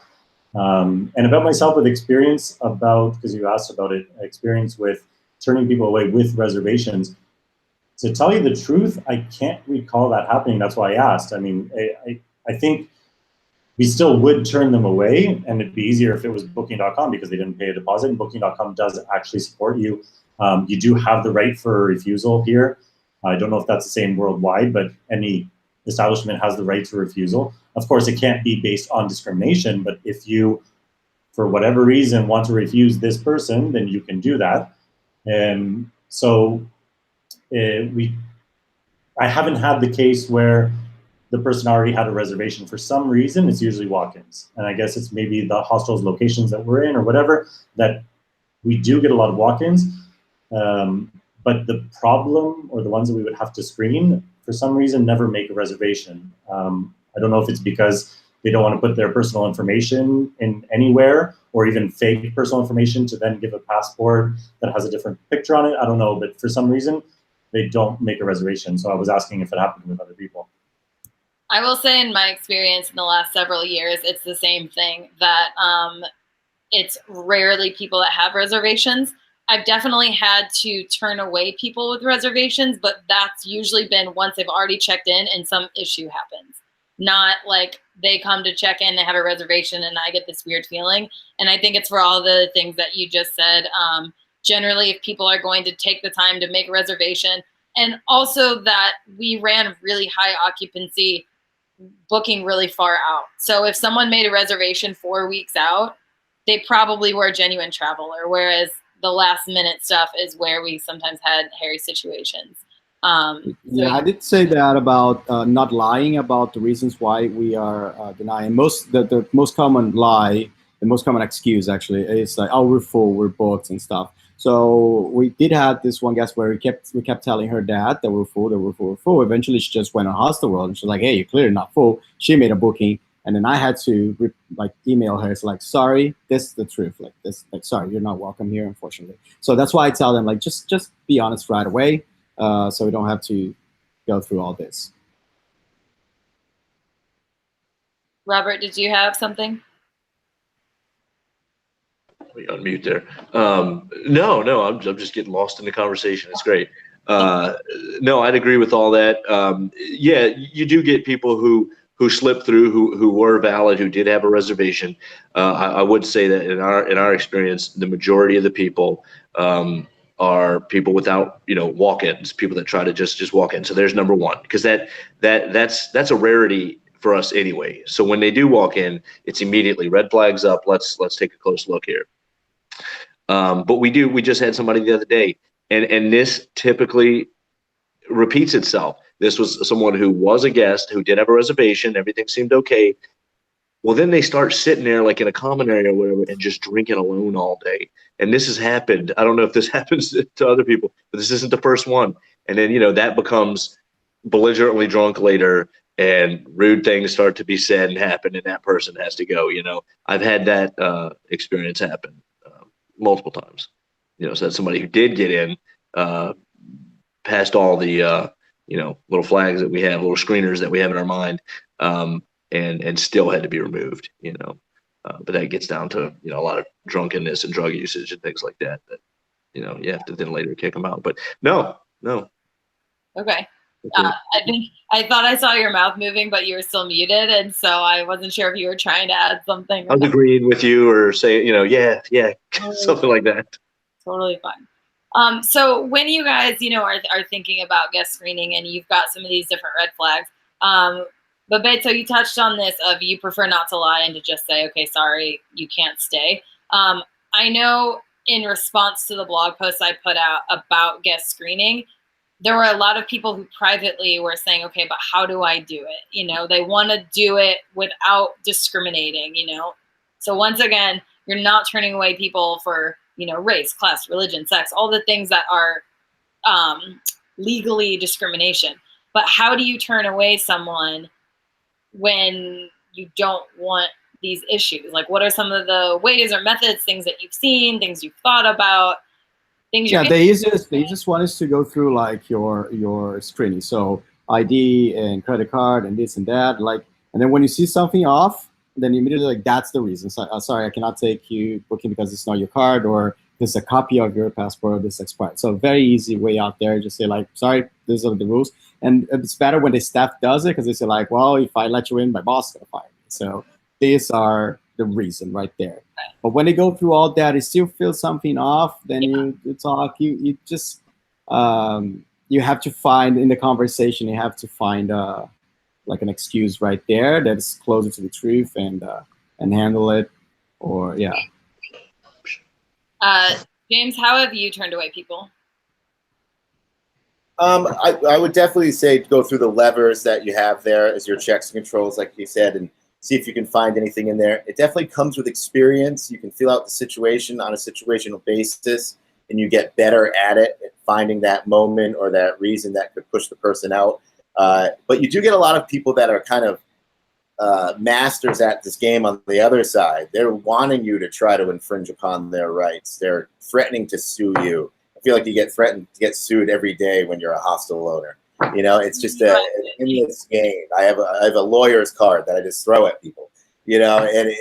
B: And about myself, with experience because you asked about it, experience with turning people away with reservations. To tell you the truth, I can't recall that happening. That's why I asked. I mean, I think we still would turn them away, and it'd be easier if it was Booking.com because they didn't pay a deposit, and Booking.com does actually support you. You do have the right for a refusal here. I don't know if that's the same worldwide, but any establishment has the right to refusal. Of course, it can't be based on discrimination, but if you, for whatever reason, want to refuse this person, then you can do that. I haven't had the case where the person already had a reservation. For some reason, it's usually walk-ins. And I guess it's maybe the hostel's locations that we're in or whatever, that we do get a lot of walk-ins. But the problem, or the ones that we would have to screen, for some reason, never make a reservation. I don't know if it's because they don't want to put their personal information in anywhere, or even fake personal information to then give a passport that has a different picture on it. I don't know, but for some reason, they don't make a reservation. So I was asking if it happened with other people.
A: I will say in my experience in the last several years, it's the same thing, that it's rarely people that have reservations. I've definitely had to turn away people with reservations, but that's usually been once they've already checked in and some issue happens. Not like they come to check in, they have a reservation, and I get this weird feeling. And I think it's for all the things that you just said. Generally, if people are going to take the time to make a reservation, and also that we ran really high occupancy, booking really far out. So if someone made a reservation 4 weeks out, they probably were a genuine traveler, whereas the last minute stuff is where we sometimes had hairy situations.
D: Yeah, I did say that about not lying about the reasons why we are denying. The most common lie, the most common excuse actually is like, oh, we're full, we're booked and stuff. So we did have this one guest where we kept telling her that we're full, that we're full. Eventually, she just went on Hostel World and she's like, hey, you're clearly not full. She made a booking, and then I had to email her. It's like, sorry, this is the truth. Sorry, you're not welcome here, unfortunately. So that's why I tell them, like, just be honest right away, so we don't have to go through all this.
A: Robert, did you have something?
E: We unmute there. No, I'm just getting lost in the conversation. It's great. No, I'd agree with all that. Yeah, you do get people who slipped through, who were valid, who did have a reservation. I would say that in our experience, the majority of the people are people without walk-ins, people that try to just walk in. So there's number one, because that's a rarity for us anyway. So when they do walk in, it's immediately red flags up. Let's take a close look here. But we just had somebody the other day, and this typically repeats itself. This was someone who was a guest, who did have a reservation, everything seemed okay. Well, then they start sitting there like in a common area or whatever and just drinking alone all day. And this has happened. I don't know if this happens to other people, but this isn't the first one. And then, that becomes belligerently drunk later, and rude things start to be said and happen, and that person has to go. I've had that experience happen multiple times. So that's somebody who did get in past all the little flags that we have, little screeners that we have in our mind, and still had to be removed. But that gets down to a lot of drunkenness and drug usage and things like that. That you have to then later kick them out. But no.
A: Okay. I thought I saw your mouth moving, but you were still muted, and so I wasn't sure if you were trying to add something.
E: I was agreeing with you, or say, yeah, something like that.
A: Totally fine. So when you guys, are thinking about guest screening, and you've got some of these different red flags, but Beto, you touched on this of you prefer not to lie and to just say, okay, sorry, you can't stay. I know in response to the blog post I put out about guest screening, there were a lot of people who privately were saying, okay, but how do I do it? They want to do it without discriminating, So once again, you're not turning away people for, race, class, religion, sex, all the things that are legally discrimination. But how do you turn away someone when you don't want these issues? Like, what are some of the ways or methods, things that you've seen, things you've thought about?
D: Yeah, the easiest one is to go through like your screening. So ID and credit card and this and that. And then when you see something off, then you immediately that's the reason. So, sorry, I cannot take you booking because it's not your card, or there's a copy of your passport, or this expired. So very easy way out there. Just say sorry, these are the rules. And it's better when the staff does it, because they say well, if I let you in, my boss is gonna fire me. So these are the reason right there. But when they go through all that, you still feel something off, then you talk, you just you have to find in the conversation, you have to find an excuse right there that's closer to the truth, and handle it. Or
A: James, how have you turned away people?
C: I would definitely say go through the levers that you have there as your checks and controls, like you said, and see if you can find anything in there. It definitely comes with experience. You can feel out the situation on a situational basis, and you get better at it, at finding that moment or that reason that could push the person out. But you do get a lot of people that are kind of masters at this game on the other side. They're wanting you to try to infringe upon their rights. They're threatening to sue you. I feel like you get threatened to get sued every day when you're a hostel owner. You know, it's just an endless game. I have a lawyer's card that I just throw at people. You know, and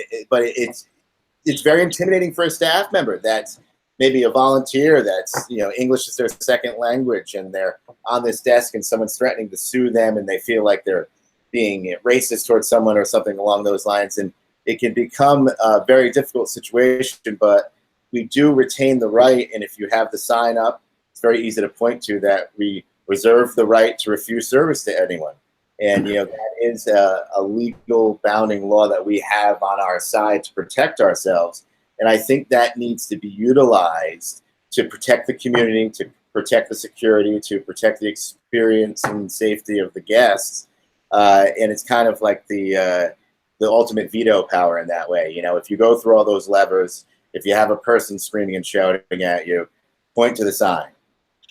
C: it's very intimidating for a staff member that's maybe a volunteer that's, you know, English is their second language, and they're on this desk and someone's threatening to sue them, and they feel like they're being racist towards someone or something along those lines. And it can become a very difficult situation, but we do retain the right. And if you have the sign up, it's very easy to point to that we reserve the right to refuse service to anyone. And, you know, that is a legal bounding law that we have on our side to protect ourselves. And I think that needs to be utilized to protect the community, to protect the security, to protect the experience and safety of the guests. And it's kind of like the ultimate veto power in that way. You know, if you go through all those levers, if you have a person screaming and shouting at you, point to the sign.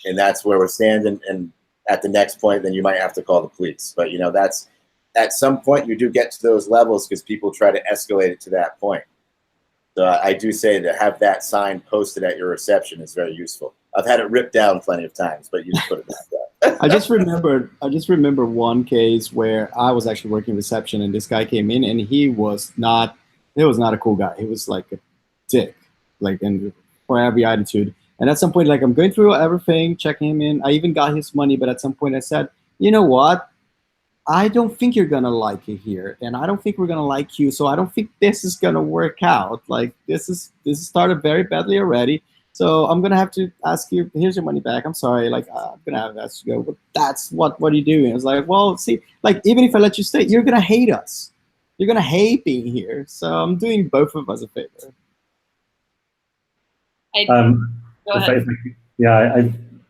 C: And that's where we're standing. And at the next point, then you might have to call the police. But, you know, that's at some point you do get to those levels because people try to escalate it to that point. So I do say to have that sign posted at your reception is very useful. I've had it ripped down plenty of times, but you just put it back up.
D: I just remember one case where I was actually working reception, and this guy came in, and he was not a cool guy. He was like a dick, like, and for every attitude. And at some point, like, I'm going through everything, checking him in. I even got his money, but at some point I said, you know what? I don't think you're gonna like it here, and I don't think we're gonna like you. So I don't think this is gonna work out. Like, this started very badly already. So I'm gonna have to ask you. Here's your money back. I'm sorry. Like, I'm gonna have to ask you to go. But that's what are you doing? I was like, well, see, like, even if I let you stay, you're gonna hate us. You're gonna hate being here. So I'm doing both of us a favor.
A: Go ahead.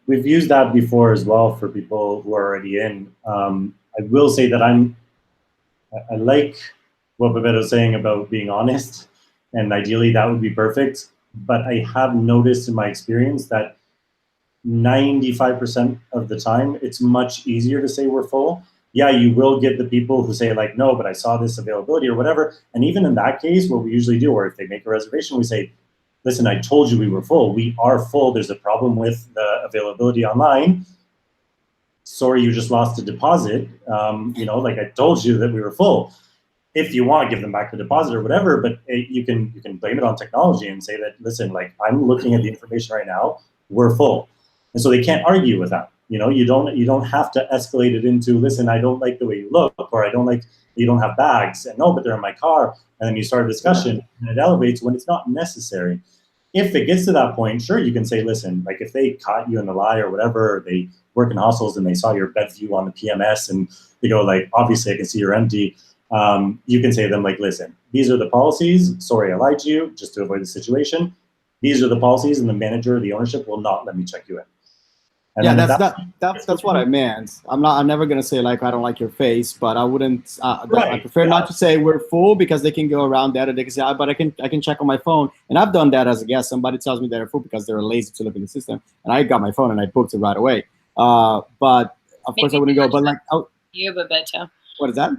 B: We've used that before as well for people who are already in. I will say that I like what Babette was saying about being honest, and ideally that would be perfect. But I have noticed in my experience that 95% of the time, it's much easier to say we're full. Yeah, you will get the people who say like, no, but I saw this availability or whatever. And even in that case, what we usually do, or if they make a reservation, we say, listen, I told you we were full. We are full. There's a problem with the availability online. Sorry, you just lost a deposit. You know, like I told you that we were full. If you want to give them back the deposit or whatever, but you can blame it on technology and say that, listen, like, I'm looking at the information right now, we're full. And so they can't argue with that. You know, you don't have to escalate it into, listen, I don't like the way you look, or I don't like you don't have bags, and no, but they're in my car. And then you start a discussion, and it elevates when it's not necessary. If it gets to that point, sure, you can say, listen, like, if they caught you in the lie or whatever, they work in hostels and they saw your bed view on the PMS and they go like, obviously I can see you're empty. You can say to them like, listen, these are the policies. Sorry, I lied to you just to avoid the situation. These are the policies, and the manager or the ownership will not let me check you in. And
D: yeah, that's what I meant. I'm never gonna say like I don't like your face, but I wouldn't. I prefer not to say we're full, because they can go around that and they can say, but I can check on my phone, and I've done that as a guest. Somebody tells me they're full because they're lazy to look in the system, and I got my phone and I booked it right away. But of course I wouldn't go. But like,
A: you, Babette.
D: What is that?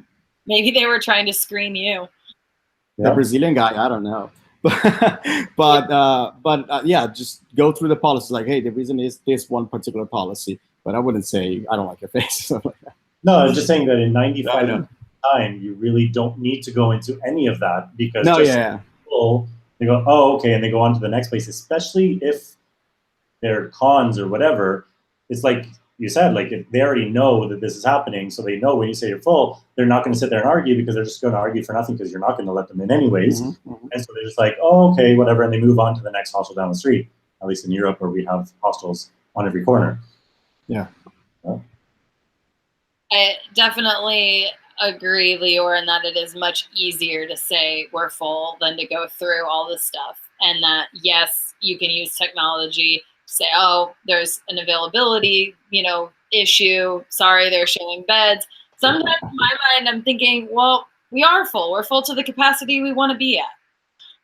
A: Maybe they were trying to screen you.
D: The Brazilian guy, I don't know. But yeah, just go through the policies. Like, hey, the reason is this one particular policy. But I wouldn't say I don't like your face. Like that.
B: No, I was just saying that in 95% of the time, you really don't need to go into any of that, because people, they go, oh, okay, and they go on to the next place, especially if they're cons or whatever. It's like you said, like, if they already know that this is happening, so they know when you say you're full, they're not going to sit there and argue, because they're just going to argue for nothing, because you're not going to let them in anyways. And so they're just like, oh, okay, whatever, and they move on to the next hostel down the street, at least in Europe, where we have hostels on every corner.
D: Yeah.
A: I definitely agree, Lior, in that it is much easier to say we're full than to go through all this stuff. And that, yes, you can use technology, say, oh, there's an availability, issue. Sorry, they're showing beds. Sometimes in my mind, I'm thinking, well, we are full. We're full to the capacity we want to be at.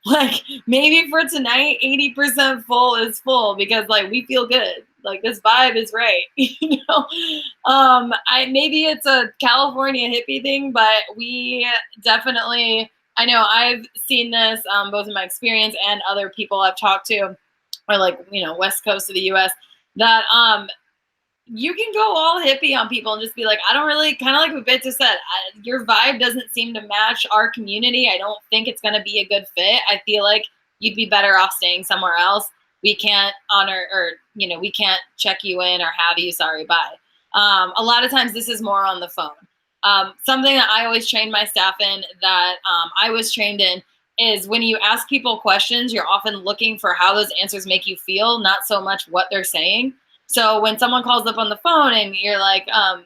A: Like maybe for tonight, 80% full is full because like we feel good. Like this vibe is right, you know. Maybe it's a California hippie thing, but we definitely. I know I've seen this both in my experience and other people I've talked to, or like West Coast of the U.S. that you can go all hippie on people and just be like, I don't really, kind of like what Bits said, your vibe doesn't seem to match our community. I don't think it's going to be a good fit. I feel like you'd be better off staying somewhere else. We can't honor, or, we can't check you in or have you, sorry, bye. A lot of times this is more on the phone. Something that I always train my staff in that I was trained in is when you ask people questions, you're often looking for how those answers make you feel, not so much what they're saying. So when someone calls up on the phone and you're like,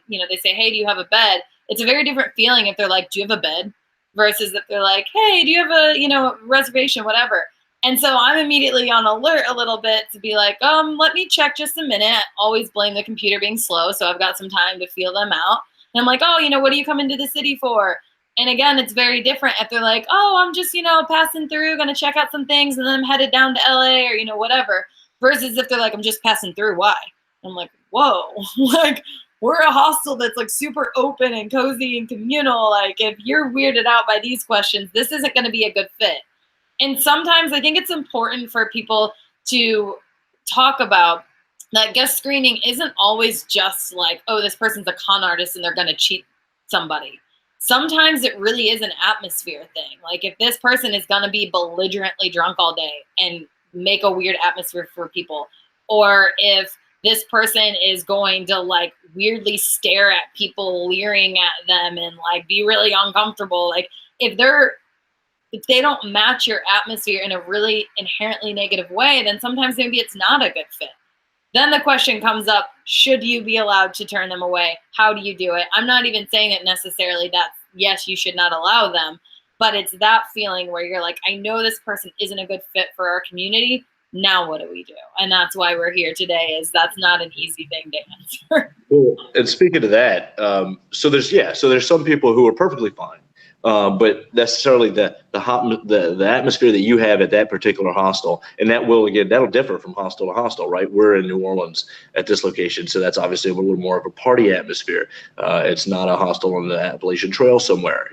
A: they say, hey, do you have a bed? It's a very different feeling if they're like, do you have a bed? Versus if they're like, hey, do you have a, reservation, whatever. And so I'm immediately on alert a little bit to be like, let me check just a minute. Always blame the computer being slow. So I've got some time to feel them out. And I'm like, oh, what are you coming to the city for? And again, it's very different if they're like, oh, I'm just, passing through, going to check out some things, and then I'm headed down to LA or, whatever. Versus if they're like, I'm just passing through, why? I'm like, whoa, like we're a hostel that's like super open and cozy and communal. Like if you're weirded out by these questions, this isn't going to be a good fit. And sometimes I think it's important for people to talk about that guest screening isn't always just like, oh, this person's a con artist and they're going to cheat somebody. Sometimes it really is an atmosphere thing. Like if this person is going to be belligerently drunk all day and make a weird atmosphere for people, or if this person is going to like weirdly stare at people, leering at them and like be really uncomfortable. Like if they don't match your atmosphere in a really inherently negative way, then sometimes maybe it's not a good fit. Then the question comes up, should you be allowed to turn them away? How do you do it? I'm not even saying it necessarily that, yes, you should not allow them, but it's that feeling where you're like, I know this person isn't a good fit for our community. Now what do we do? And that's why we're here today, is that's not an easy thing to answer.
E: Well, and speaking of that, so there's some people who are perfectly fine. But necessarily the atmosphere that you have at that particular hostel, and that'll differ from hostel to hostel, right? We're in New Orleans at this location, so that's obviously a little more of a party atmosphere. It's not a hostel on the Appalachian Trail somewhere,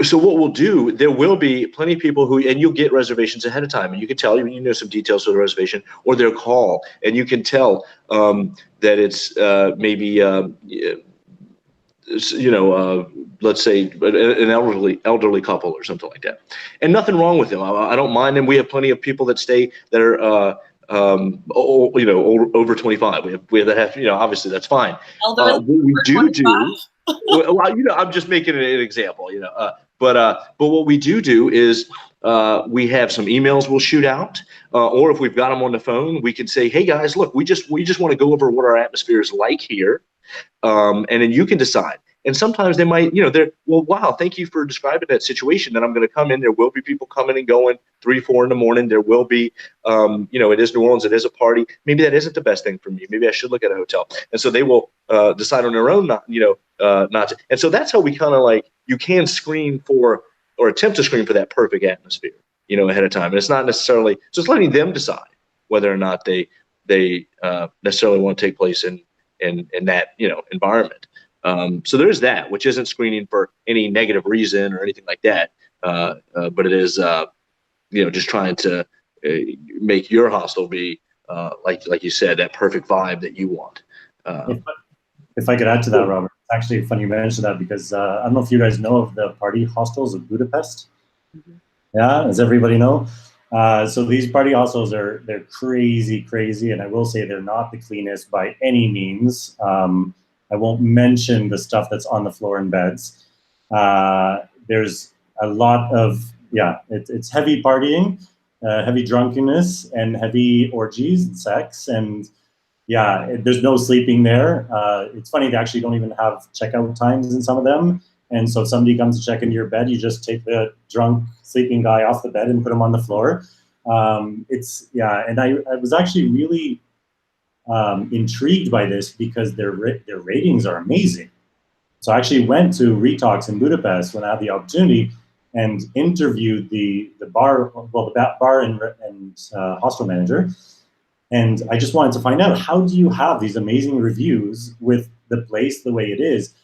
E: So what we'll do, there will be plenty of people and you'll get reservations ahead of time, and you can tell, some details for the reservation or their call, and you can tell that it's maybe let's say an elderly couple or something like that, and nothing wrong with them. I don't mind them. We have plenty of people that stay that are over 25. We have that have, obviously that's fine. What we do, well, I'm just making an example, but what we do is we have some emails we'll shoot out, or if we've got them on the phone, we can say, hey guys, look, we just want to go over what our atmosphere is like here. And then you can decide. And sometimes they might, wow, thank you for describing that situation. Then I'm going to come in. There will be people coming and going 3, 4 in the morning. There will be, it is New Orleans. It is a party. Maybe that isn't the best thing for me. Maybe I should look at a hotel. And so they will decide on their own, not to. And so that's how we kind of like, you can screen for, or attempt to screen for that perfect atmosphere, ahead of time. And it's not necessarily just letting them decide whether or not they necessarily want to take place in that environment. So there's that, which isn't screening for any negative reason or anything like that, but it is just trying to make your hostel be like you said, that perfect vibe that you want.
B: If I could add to that, Robert, it's actually funny you mentioned that, because I don't know if you guys know of the party hostels of Budapest. Mm-hmm. Yeah, does everybody know? So these party hostels they're crazy, and I will say they're not the cleanest by any means. I won't mention the stuff that's on the floor in beds. There's a lot of it's heavy partying, heavy drunkenness, and heavy orgies and sex, and there's no sleeping there. It's funny, they actually don't even have checkout times in some of them. And so if somebody comes to check into your bed, you just take the drunk sleeping guy off the bed and put him on the floor. And I was actually really intrigued by this because their ratings are amazing. So I actually went to Retalks in Budapest when I had the opportunity and interviewed the bar and hostel manager. And I just wanted to find out, how do you have these amazing reviews with the place the way it is?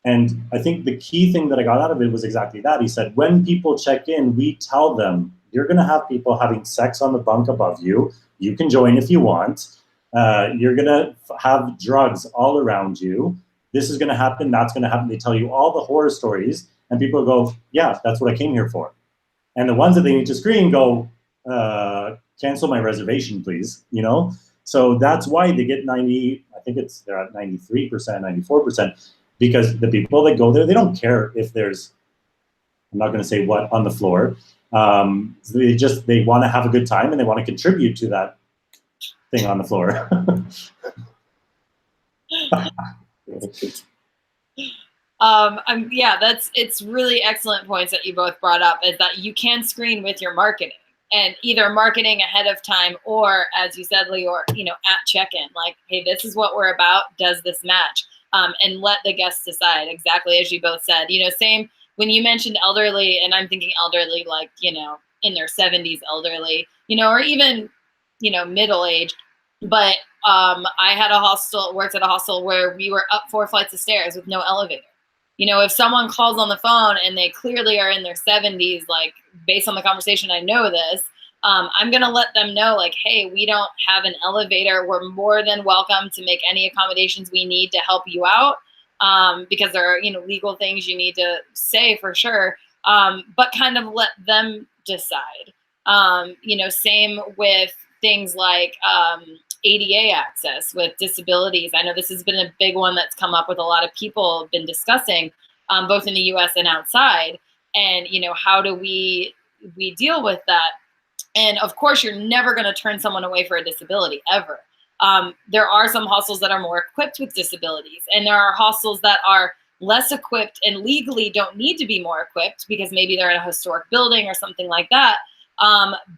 B: And I think the key thing that I got out of it was exactly that. He said, when people check in, we tell them, you're going to have people having sex on the bunk above you. You can join if you want. You're going to have drugs all around you. This is going to happen. That's going to happen. They tell you all the horror stories. And people go, yeah, that's what I came here for. And the ones that they need to screen go, cancel my reservation, please. You know? So that's why they get 90, I think they're at 93%, 94%. Because the people that go there, they don't care if there's, I'm not going to say what on the floor. They want to have a good time and they want to contribute to that thing on the floor.
A: It's really excellent points that you both brought up, is that you can screen with your marketing, and either marketing ahead of time or, as you said, Lior, at check-in, like, hey, this is what we're about. Does this match? And let the guests decide, exactly as you both said. Same when you mentioned elderly, and I'm thinking elderly like, in their 70s elderly, or even, middle-aged. But I worked at a hostel where we were up 4 flights of stairs with no elevator. If someone calls on the phone and they clearly are in their 70s, like, based on the conversation, I know this, I'm going to let them know, like, hey, we don't have an elevator. We're more than welcome to make any accommodations we need to help you out, because there are, legal things you need to say for sure, but kind of let them decide. Same with things like ADA access with disabilities. I know this has been a big one that's come up with a lot of people have been discussing, both in the US and outside. And, how do we deal with that? And of course, you're never going to turn someone away for a disability, ever. There are some hostels that are more equipped with disabilities, and there are hostels that are less equipped and legally don't need to be more equipped because maybe they're in a historic building or something like that.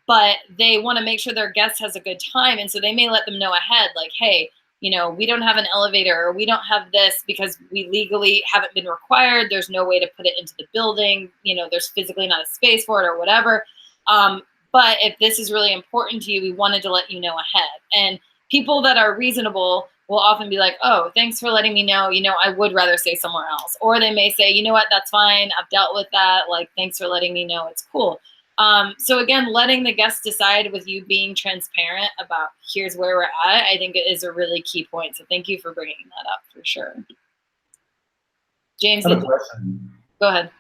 A: But they want to make sure their guest has a good time. And so they may let them know ahead, like, hey, we don't have an elevator, or we don't have this because we legally haven't been required. There's no way to put it into the building. There's physically not a space for it or whatever. But if this is really important to you, we wanted to let you know ahead. And people that are reasonable will often be like, oh, thanks for letting me know. I would rather stay somewhere else. Or they may say, you know what, that's fine. I've dealt with that. Like, thanks for letting me know. It's cool. So again, letting the guests decide with you being transparent about here's where we're at, I think it is a really key point. So thank you for bringing that up for sure. James,
B: I have a question.
A: Go ahead.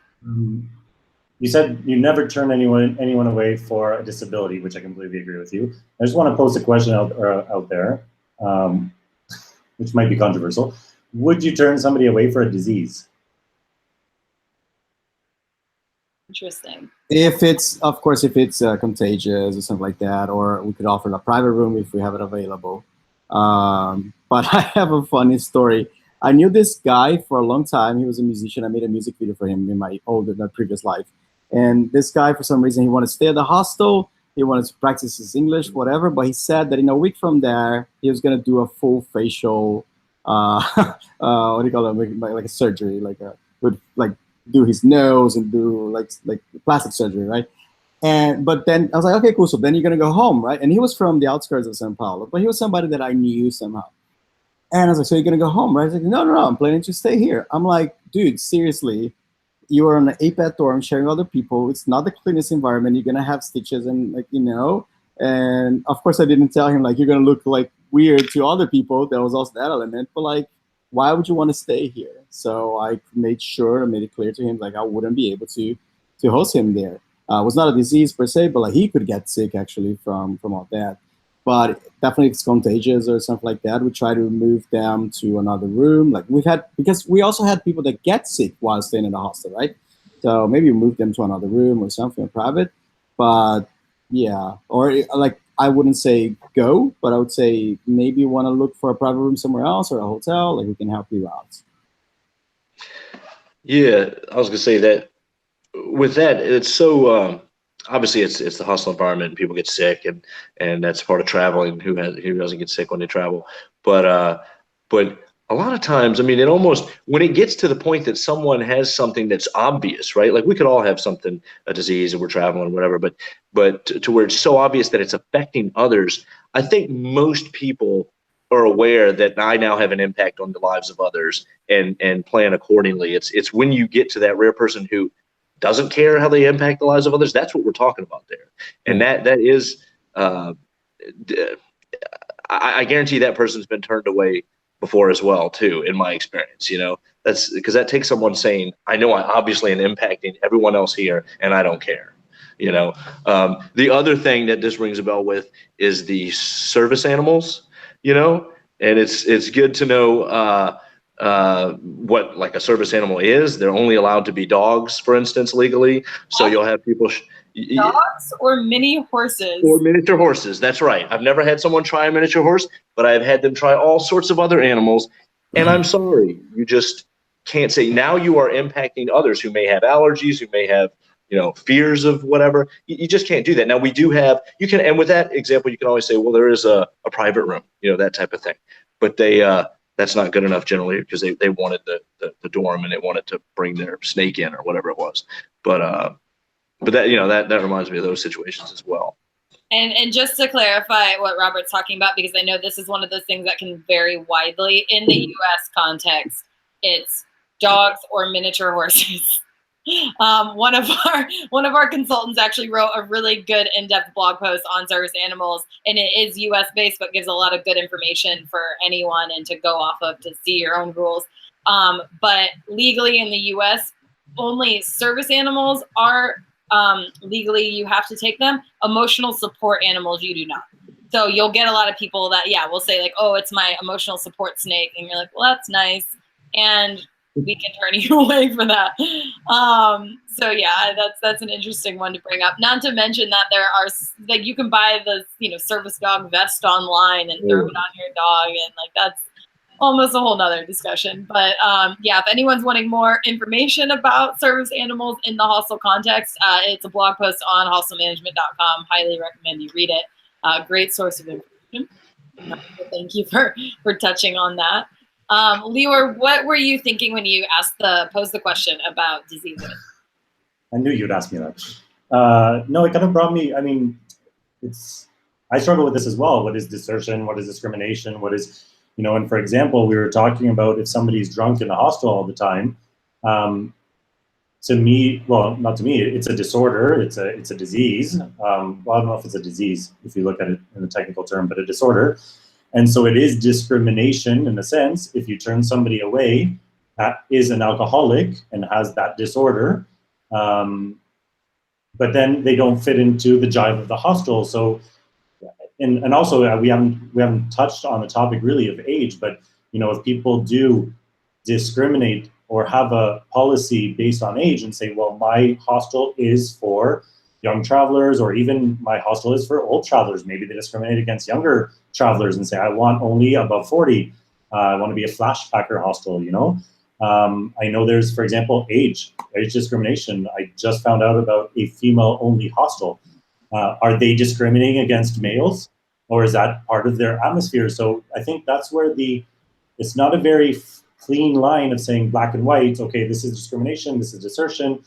B: You said you never turn anyone away for a disability, which I completely agree with you. I just want to pose a question out there, which might be controversial. Would you turn somebody away for a disease?
A: Interesting.
D: If it's contagious or something like that, or we could offer a private room if we have it available. But I have a funny story. I knew this guy for a long time. He was a musician. I made a music video for him in my previous life. And this guy, for some reason, he wanted to stay at the hostel. He wanted to practice his English, whatever. But he said that in a week from there, he was going to do a full facial, what do you call it? Like a surgery, do his nose and do like plastic surgery, right? But then I was like, okay, cool. So then you're gonna go home, right? And he was from the outskirts of São Paulo, but he was somebody that I knew somehow. And I was like, so you're gonna go home, right? He's like, no, I'm planning to stay here. I'm like, dude, seriously, you are on an 8-bed dorm sharing other people. It's not the cleanest environment. You're gonna have stitches and And of course, I didn't tell him like you're gonna look like weird to other people. There was also that element, but like, why would you want to stay here? So I made it clear to him, like I wouldn't be able to host him there. It was not a disease per se, but like he could get sick actually from all that. But definitely if it's contagious or something like that, we try to move them to another room. Like because we also had people that get sick while staying in the hostel, right? So maybe move them to another room or something private. But yeah, or like I wouldn't say go, but I would say maybe you want to look for a private room somewhere else or a hotel, like we can help you out. Yeah,
E: I was gonna say that with that, it's so obviously it's the hostile environment and people get sick and that's part of traveling. Who doesn't get sick when they travel? But a lot of times, I mean, it almost, when it gets to the point that someone has something that's obvious, right? Like we could all have something, a disease, and we're traveling, whatever, but to where it's so obvious that it's affecting others, I think most people are aware that I now have an impact on the lives of others and plan accordingly. It's when you get to that rare person who doesn't care how they impact the lives of others, that's what we're talking about there. And that is, I guarantee that person's been turned away before as well too, in my experience. That's because that takes someone saying, I know I obviously am impacting everyone else here and I don't care. The other thing that this rings a bell with is the service animals, and it's good to know what like a service animal is. They're only allowed to be dogs, for instance, legally. So you'll have people
A: dogs or mini horses
E: or miniature horses. That's right. I've never had someone try a miniature horse, but I've had them try all sorts of other animals. And I'm sorry, you just can't say. Now you are impacting others who may have allergies, who may have fears of whatever. You just can't do that. Now we do have, you can, and with that example, you can always say, well, there is a private room, that type of thing. But that's not good enough generally because they wanted the dorm and they wanted to bring their snake in or whatever it was. But that that reminds me of those situations as well.
A: And just to clarify what Robert's talking about, because I know this is one of those things that can vary widely in the U.S. context, it's dogs or miniature horses. One of our consultants actually wrote a really good in-depth blog post on service animals, and it is U.S. based, but gives a lot of good information for anyone and to go off of to see your own rules. But legally in the U.S., only service animals are legally you have to take them. Emotional support animals you do not. So you'll get a lot of people that will say like, oh, it's my emotional support snake, and you're like, well, that's nice, and we can turn you away for that. So yeah, that's an interesting one to bring up. Not to mention that there are like you can buy the service dog vest online and throw it on your dog, and like that's almost a whole nother discussion. But if anyone's wanting more information about service animals in the hostel context, it's a blog post on hostelmanagement.com. Highly recommend you read it. Great source of information. Thank you for touching on that. Lior, what were you thinking when you posed the question about diseases?
B: I knew you'd ask me that. No, it kind of brought me, I mean, I struggle with this as well. What is desertion? What is discrimination? What is, and for example, we were talking about if somebody's drunk in the hostel all the time, to me, well, not to me, it's a disorder, it's a disease. Well, I don't know if it's a disease, if you look at it in the technical term, but a disorder. And so it is discrimination in a sense if you turn somebody away that is an alcoholic and has that disorder, but then they don't fit into the jive of the hostel. So, and also we haven't touched on the topic really of age, but if people do discriminate or have a policy based on age and say, well, my hostel is for young travelers, or even my hostel is for old travelers. Maybe they discriminate against younger travelers and say, I want only above 40. I want to be a flash packer hostel, I know there's, for example, age discrimination. I just found out about a female-only hostel. Are they discriminating against males, or is that part of their atmosphere? So I think that's where it's not a very clean line of saying black and white, okay, this is discrimination, this is desertion,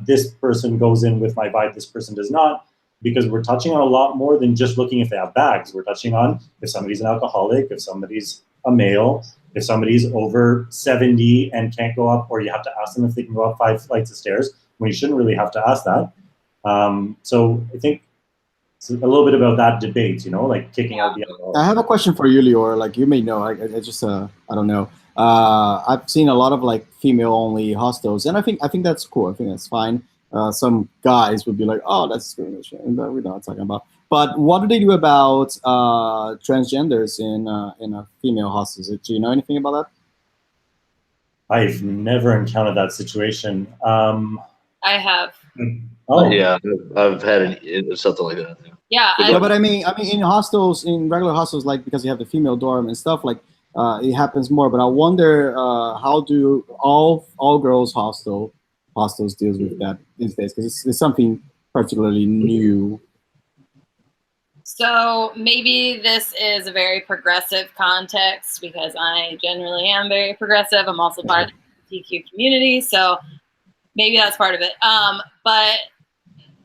B: this person goes in with my vibe, this person does not, because we're touching on a lot more than just looking if they have bags. We're touching on if somebody's an alcoholic, if somebody's a male, if somebody's over 70 and can't go up, or you have to ask them if they can go up 5 flights of stairs, when you shouldn't really have to ask that. So I think it's a little bit about that debate, like kicking out the alcohol.
D: I have a question for you, Lior. Like you may know, I just I don't know. I've seen a lot of like female-only hostels, and I think that's cool. I think that's fine. Some guys would be like, "Oh, that's discrimination," but we're not talking about. But what do they do about transgenders in a female hostels? Do you know anything about that?
B: I've never encountered that situation.
A: I have.
B: Oh
E: yeah, I've had something like that.
A: Yeah,
D: but I mean, in hostels, in regular hostels, like because you have the female dorm and stuff, like it happens more. But I wonder how do all girls hostels deals with that these days? Because it's something particularly new?
A: So maybe this is a very progressive context because I generally am very progressive. I'm also part of the LGBTQ community, so maybe that's part of it. But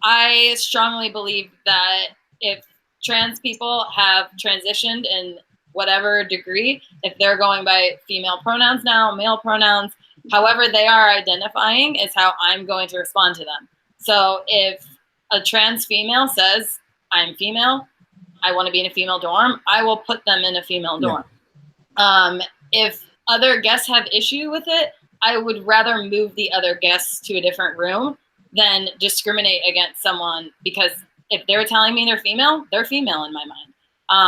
A: I strongly believe that if trans people have transitioned in whatever degree, if they're going by female pronouns now, male pronouns, however they are identifying is how I'm going to respond to them. So if a trans female says, I'm female, I want to be in a female dorm, I will put them in a female dorm. If other guests have issue with it, I would rather move the other guests to a different room than discriminate against someone, because if they're telling me they're female in my mind.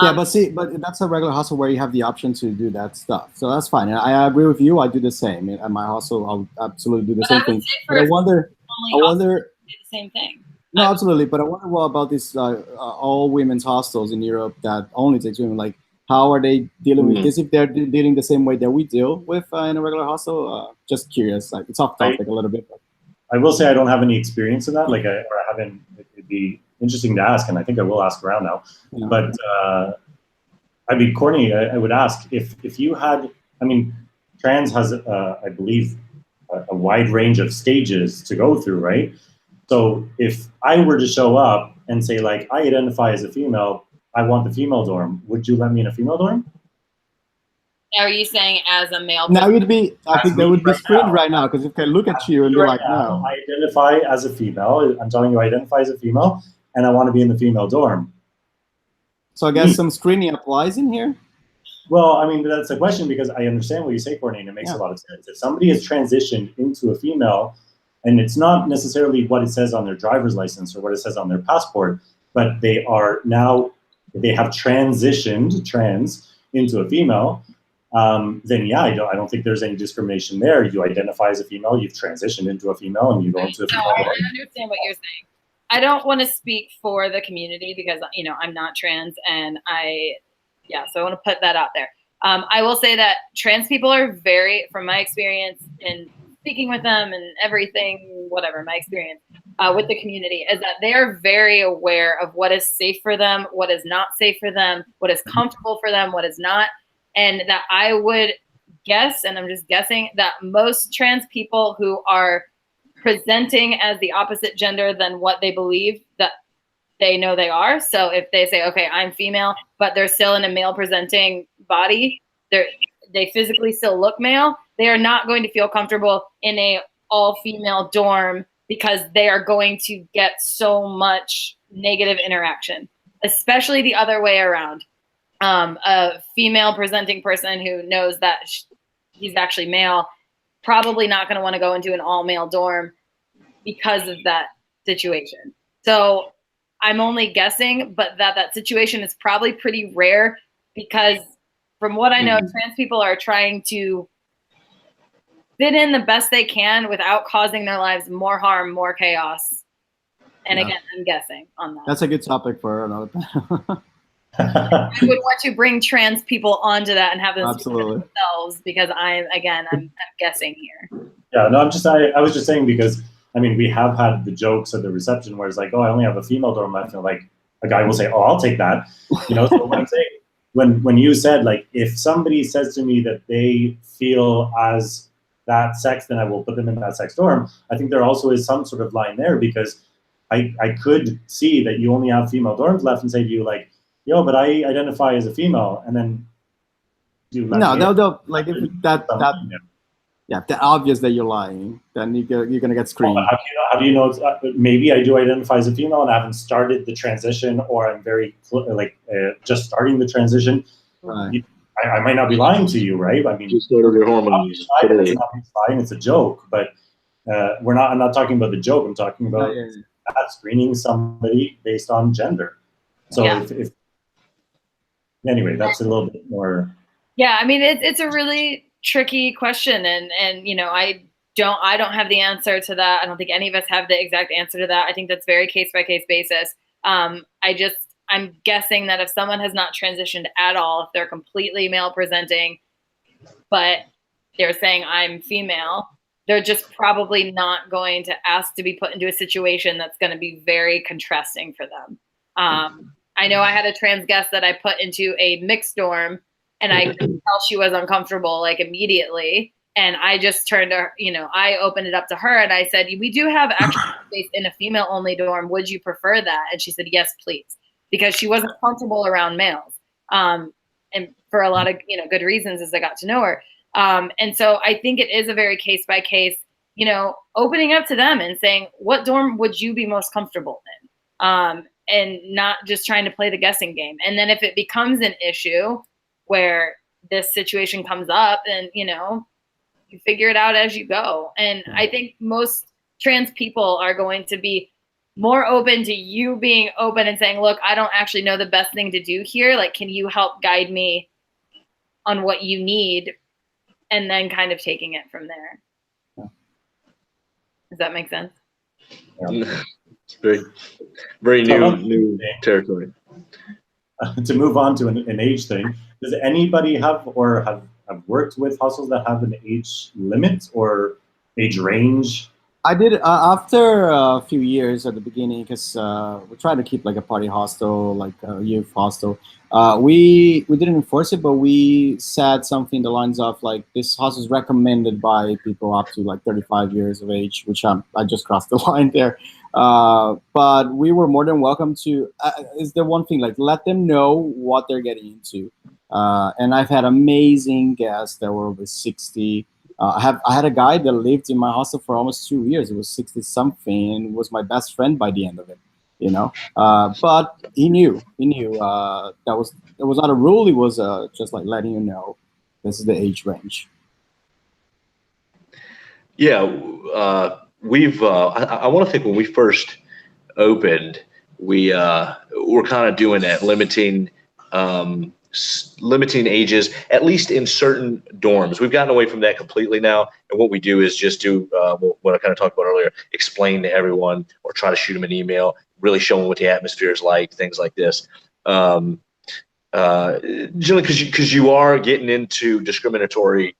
D: Yeah, but that's a regular hostel where you have the option to do that stuff. So that's fine. And I agree with you. I do the same. At my hostel, I'll absolutely do the same thing. But I wonder
A: the same thing.
D: No, absolutely. But I wonder what about these all women's hostels in Europe that only takes women. Like, how are they dealing with this? If they're dealing the same way that we deal with in a regular hostel? Just curious. Like, it's off topic a little bit. But.
B: I will say I don't have any experience in that. Like, or I haven't. It'd be interesting to ask, and I think I will ask around now. Yeah. But I mean, Courtney, I would ask if you had. I mean, trans has, I believe, a wide range of stages to go through, right? So if I were to show up and say, like, I identify as a female, I want the female dorm, would you let me in a female dorm?
A: Are you saying as a male?
D: Now you'd be, I think they would be screened right now, because if they look at you and be like, no.
B: I identify as a female. I'm telling you, I identify as a female, and I want to be in the female dorm.
D: So I guess some screening applies in here?
B: Well, I mean, that's a question, because I understand what you say, Courtney, and it makes a lot of sense. If somebody has transitioned into a female, and it's not necessarily what it says on their driver's license or what it says on their passport, but they are now, they have transitioned trans into a female, then yeah, I don't think there's any discrimination there. You identify as a female, you've transitioned into a female, and you go into a female.
A: I understand what you're saying. I don't want to speak for the community because, you know, I'm not trans, and so I want to put that out there. I will say that trans people are very, from my experience in speaking with them and everything, whatever, my experience with the community is that they are very aware of what is safe for them, what is not safe for them, what is comfortable for them, what is not. And that I would guess, and I'm just guessing, that most trans people who are presenting as the opposite gender than what they believe that they know they are. So if they say, okay, I'm female, but they're still in a male presenting body, they physically still look male, they are not going to feel comfortable in a all-female dorm because they are going to get so much negative interaction, especially the other way around. A female presenting person who knows that he's actually male, probably not going to want to go into an all-male dorm because of that situation. So I'm only guessing, but that situation is probably pretty rare, because from what I know, trans people are trying to fit in the best they can without causing their lives more harm, more chaos. And again, I'm guessing on that.
D: That's a good topic for another panel.
A: I would want to bring trans people onto that and have them speak for
D: Absolutely.
A: themselves, because I'm guessing here.
B: Yeah, no, I was just saying, because I mean, we have had the jokes at the reception where it's like, oh, I only have a female dorm left, and like a guy will say, oh, I'll take that. You know, so what I'm saying, when you said, like, if somebody says to me that they feel as that sex, then I will put them in that sex dorm, I think there also is some sort of line there, because I could see that you only have female dorms left and say to you, like, yo, but I identify as a female, and then do
D: they'll like, if that obvious that you're lying, then you're gonna get screened.
B: Well, how do you know? Maybe I do identify as a female and I haven't started the transition, or I'm very just starting the transition.
D: Right.
B: I might not be lying to you, right? I mean,
E: you started your hormones.
B: It's not lying; it's a joke. But I'm not talking about the joke. I'm talking about screening somebody based on gender. So if anyway, that's a little bit more.
A: Yeah, I mean, it's a really tricky question, and you know, I don't have the answer to that. I don't think any of us have the exact answer to that. I think that's very case by case basis. I'm guessing that if someone has not transitioned at all, if they're completely male presenting, but they're saying I'm female, they're just probably not going to ask to be put into a situation that's going to be very contrasting for them. I know I had a trans guest that I put into a mixed dorm, and I could tell she was uncomfortable like immediately. And I just turned to her, I opened it up to her and I said, we do have actual space in a female only dorm. Would you prefer that? And she said, yes, please, because she wasn't comfortable around males. And for a lot of, good reasons as I got to know her. And so I think it is a very case by case, opening up to them and saying, what dorm would you be most comfortable in? And not just trying to play the guessing game. And then if it becomes an issue where this situation comes up, then, you figure it out as you go. And I think most trans people are going to be more open to you being open and saying, look, I don't actually know the best thing to do here. Like, can you help guide me on what you need? And then kind of taking it from there.
B: Yeah.
A: Does that make sense?
B: Yeah.
E: It's very new territory.
B: To move on to an age thing, does anybody have worked with hostels that have an age limit or age range?
D: I did after a few years at the beginning, because we tried to keep like a party hostel, like a youth hostel. We didn't enforce it, but we said something in the lines of like, this hostel is recommended by people up to like 35 years of age, which I just crossed the line there. But we were more than welcome to. Is the one thing, like, let them know what they're getting into. And I've had amazing guests that were over 60. I had a guy that lived in my hostel for almost 2 years. It was 60 something, and was my best friend by the end of it. But he knew that it was not a rule. It was just like letting you know this is the age range.
E: Yeah, we've. I want to think when we first opened, we were kind of doing that, limiting ages, at least in certain dorms. We've gotten away from that completely now, and what we do is just do what I kind of talked about earlier: explain to everyone, or try to shoot them an email, really show them what the atmosphere is like, things like this. Generally, because you are getting into discriminatory,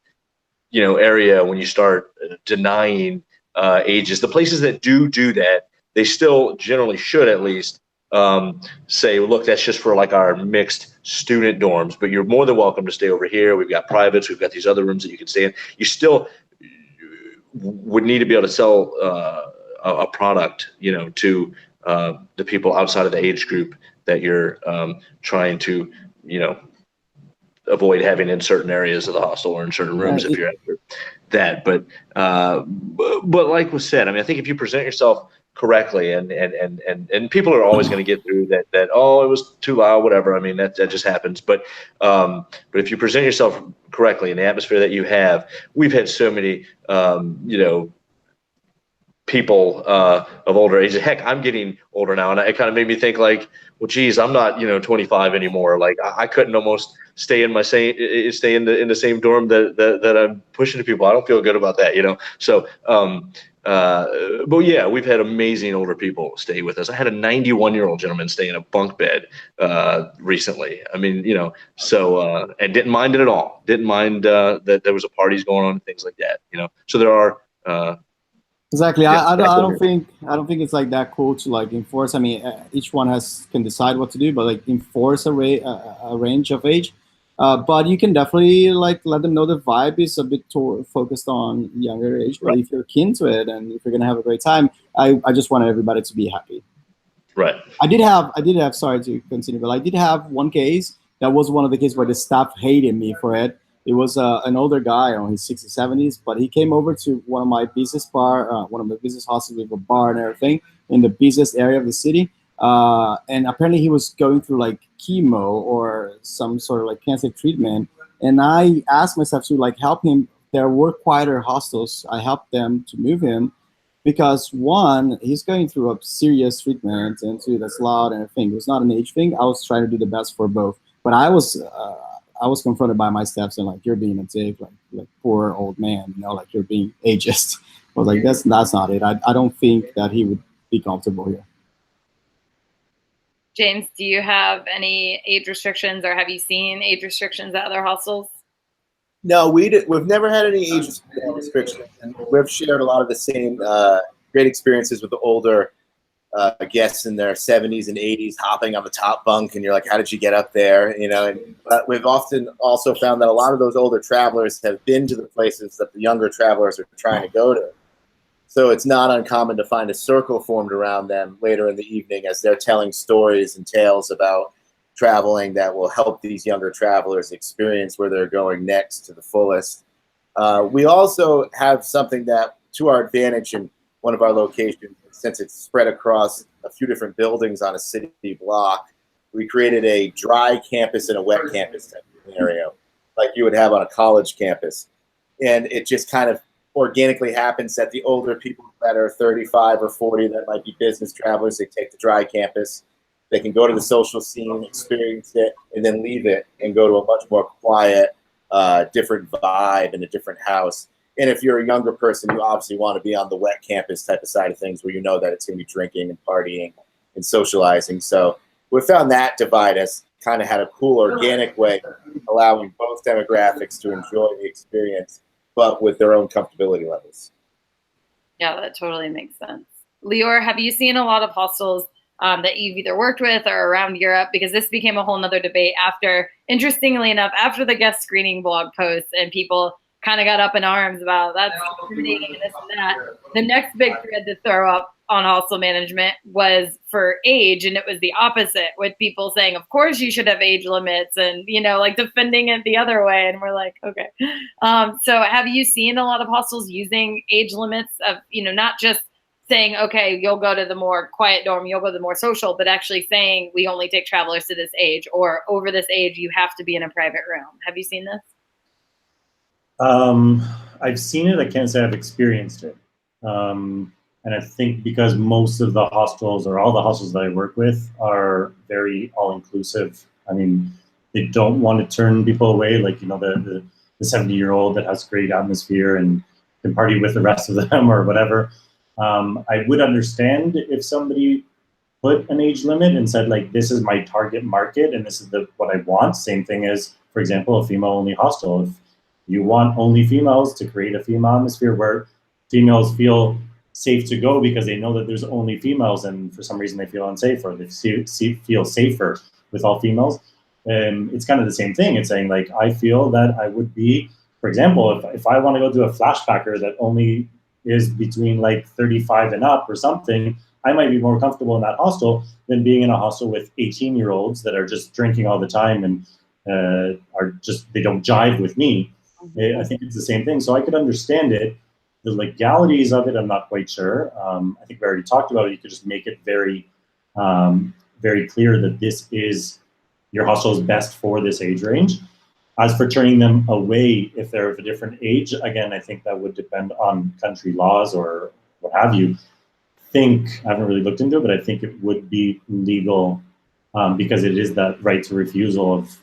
E: area when you start denying ages. The places that do that, they still generally should at least say, look, that's just for like our mixed student dorms, but you're more than welcome to stay over here. We've got privates. We've got these other rooms that you can stay in. You still would need to be able to sell a product, to the people outside of the age group that you're trying to, avoid having in certain areas of the hostel or in certain rooms if you're after that. But like was said, I mean, I think if you present yourself correctly, and people are always going to get through that, oh, it was too loud, whatever. I mean, that just happens. But if you present yourself correctly in the atmosphere that you have, we've had so many, people of older age. Heck, I'm getting older now, and it kind of made me think like, well, geez, I'm not 25 anymore. Like I couldn't almost stay in the same dorm that I'm pushing to people. I don't feel good about that, So, but yeah, we've had amazing older people stay with us. I had a 91-year-old gentleman stay in a bunk bed recently. I mean, so and didn't mind it at all. Didn't mind that there was a parties going on and things like that. So there are.
D: Exactly. Yeah, I don't think it's like that cool to like enforce. I mean, each one can decide what to do, but like enforce a range of age. But you can definitely like let them know the vibe is a bit focused on younger age. But if you're keen to it and if you're gonna have a great time, I just want everybody to be happy.
E: Right.
D: I did have. Sorry to continue, but I did have one case that was one of the cases where the staff hated me for it. It was an older guy on his 60s, 70s, but he came over to one of my business hostels with a bar and everything in the business area of the city. And apparently he was going through like chemo or some sort of like cancer treatment. And I asked myself to like help him. There were quieter hostels. I helped them to move him because one, he's going through a serious treatment and two, that's loud and everything. It was not an age thing. I was trying to do the best for both, but I was confronted by my staff saying like, you're being a dick, like poor old man, like you're being ageist. I was like, that's not it. I don't think that he would be comfortable here.
A: James, do you have any age restrictions, or have you seen age restrictions at other hostels?
C: No, we've never had any age restrictions, and we've shared a lot of the same great experiences with the older guests in their 70s and 80s hopping on the top bunk, and you're like, how did you get up there? You know, but we've often also found that a lot of those older travelers have been to the places that the younger travelers are trying to go to. So it's not uncommon to find a circle formed around them later in the evening as they're telling stories and tales about traveling that will help these younger travelers experience where they're going next to the fullest. We also have something that, to our advantage in one of our locations, since it's spread across a few different buildings on a city block, we created a dry campus and a wet campus type of scenario, like you would have on a college campus. And it just kind of organically happens that the older people that are 35 or 40 that might be business travelers, they take the dry campus, they can go to the social scene, experience it, and then leave it and go to a much more quiet, different vibe in a different house. And if you're a younger person, you obviously want to be on the wet campus type of side of things where you know that it's going to be drinking and partying and socializing. So we found that divide has kind of had a cool organic way of allowing both demographics to enjoy the experience, but with their own comfortability levels.
A: Yeah, that totally makes sense. Lior, have you seen a lot of hostels that you've either worked with or around Europe? Because this became a whole nother debate after, interestingly enough, after the guest screening blog posts and people kind of got up in arms about that's discriminating and this and that. The next big thread to throw up on hostel management was for age, and it was the opposite, with people saying, of course you should have age limits, and, you know, like defending it the other way. And we're like, okay. So have you seen a lot of hostels using age limits of, you know, not just saying, okay, you'll go to the more quiet dorm, you'll go to the more social, but actually saying we only take travelers to this age, or over this age, you have to be in a private room. Have you seen this?
B: I've seen it. I can't say I've experienced it. And I think because most of the hostels, or all the hostels that I work with, are very all-inclusive. I mean, they don't want to turn people away, like, you know, the 70-year-old that has great atmosphere and can party with the rest of them or whatever. I would understand if somebody put an age limit and said, like, this is my target market and this is what I want. Same thing as, for example, a female-only hostel. If you want only females, to create a female atmosphere where females feel safe to go because they know that there's only females, and for some reason they feel unsafe, or they feel safer with all females. It's kind of the same thing. It's saying, like, I feel that I would be, for example, if I want to go to a flashbacker that only is between like 35 and up or something, I might be more comfortable in that hostel than being in a hostel with 18-year-olds that are just drinking all the time and they don't jive with me. I think it's the same thing. So I could understand it. The legalities of it, I'm not quite sure. I think we already talked about it. You could just make it very, very clear that this is, your hostel is best for this age range. As for turning them away if they're of a different age, again, I think that would depend on country laws or what have you. I haven't really looked into it, but I think it would be legal because it is that right to refusal of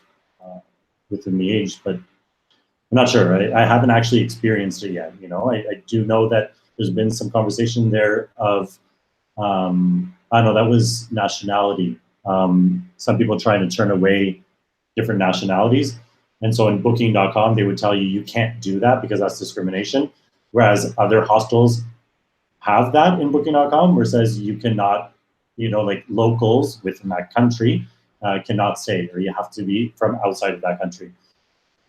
B: within the age. But I'm not sure. I haven't actually experienced it yet. You know, I do know that there's been some conversation there of, I know that was nationality. Some people trying to turn away different nationalities. And so in booking.com, they would tell you, you can't do that because that's discrimination. Whereas other hostels have that in booking.com where it says you cannot, you know, like locals within that country cannot stay, or you have to be from outside of that country.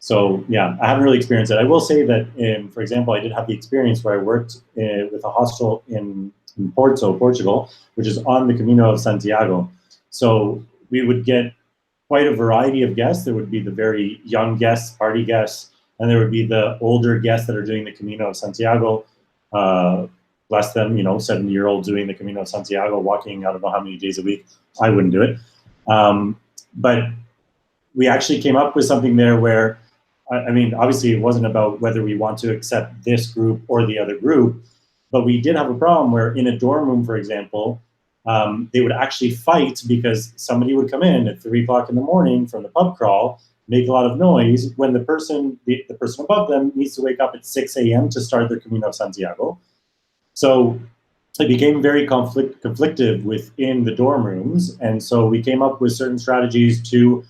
B: So yeah, I haven't really experienced it. I will say that, for example, I did have the experience where I worked with a hostel in Porto, Portugal, which is on the Camino of Santiago. So we would get quite a variety of guests. There would be the very young guests, party guests, and there would be the older guests that are doing the Camino of Santiago. Bless them, you know, 70-year-olds doing the Camino of Santiago, walking I don't know how many days a week. I wouldn't do it. But we actually came up with something there where, I mean, obviously it wasn't about whether we want to accept this group or the other group, but we did have a problem where in a dorm room, for example, they would actually fight because somebody would come in at 3 o'clock in the morning from the pub crawl, make a lot of noise when the person above them needs to wake up at 6 a.m. to start their Camino of Santiago. So it became very conflictive within the dorm rooms. And so we came up with certain strategies to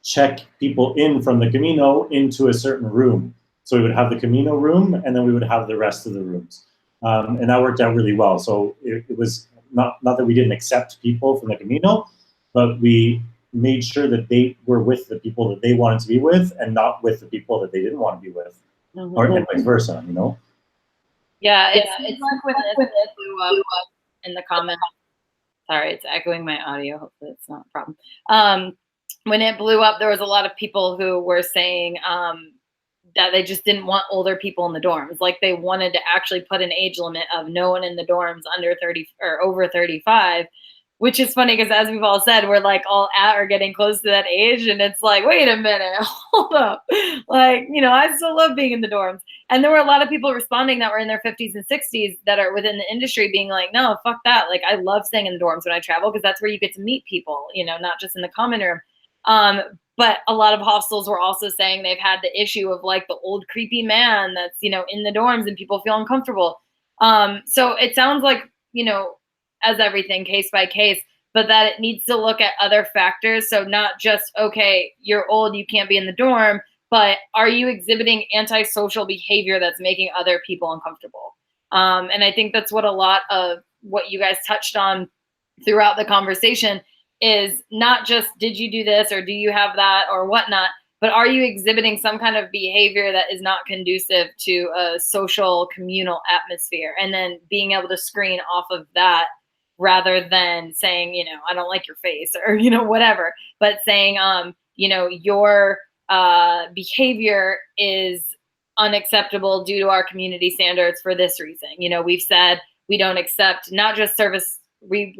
B: check people in from the Camino into a certain room. So we would have the Camino room, and then we would have the rest of the rooms. And that worked out really well. So it was not that we didn't accept people from the Camino, but we made sure that they were with the people that they wanted to be with and not with the people that they didn't want to be with, or and vice versa, you know?
A: Yeah, it's like when this blew up in the comments. Sorry, it's echoing my audio. Hopefully it's not a problem. When it blew up, there was a lot of people who were saying that they just didn't want older people in the dorms. Like they wanted to actually put an age limit of no one in the dorms under 30 or over 35, which is funny because as we've all said, we're like all at or getting close to that age. And it's like, wait a minute, hold up. Like, you know, I still love being in the dorms. And there were a lot of people responding that were in their 50s and 60s that are within the industry being like, no, fuck that. Like, I love staying in the dorms when I travel because that's where you get to meet people, you know, not just in the common room. But a lot of hostels were also saying they've had the issue of like the old creepy man that's, you know, in the dorms and people feel uncomfortable. So it sounds like, you know, as everything case by case, but that it needs to look at other factors. So not just, okay, you're old, you can't be in the dorm, but are you exhibiting antisocial behavior that's making other people uncomfortable? And I think that's what a lot of what you guys touched on throughout the conversation is not just, did you do this or do you have that or whatnot, but are you exhibiting some kind of behavior that is not conducive to a social communal atmosphere? And then being able to screen off of that rather than saying, you know, I don't like your face or, you know, whatever, but saying, you know, your behavior is unacceptable due to our community standards for this reason. You know, we've said we don't accept not just service, we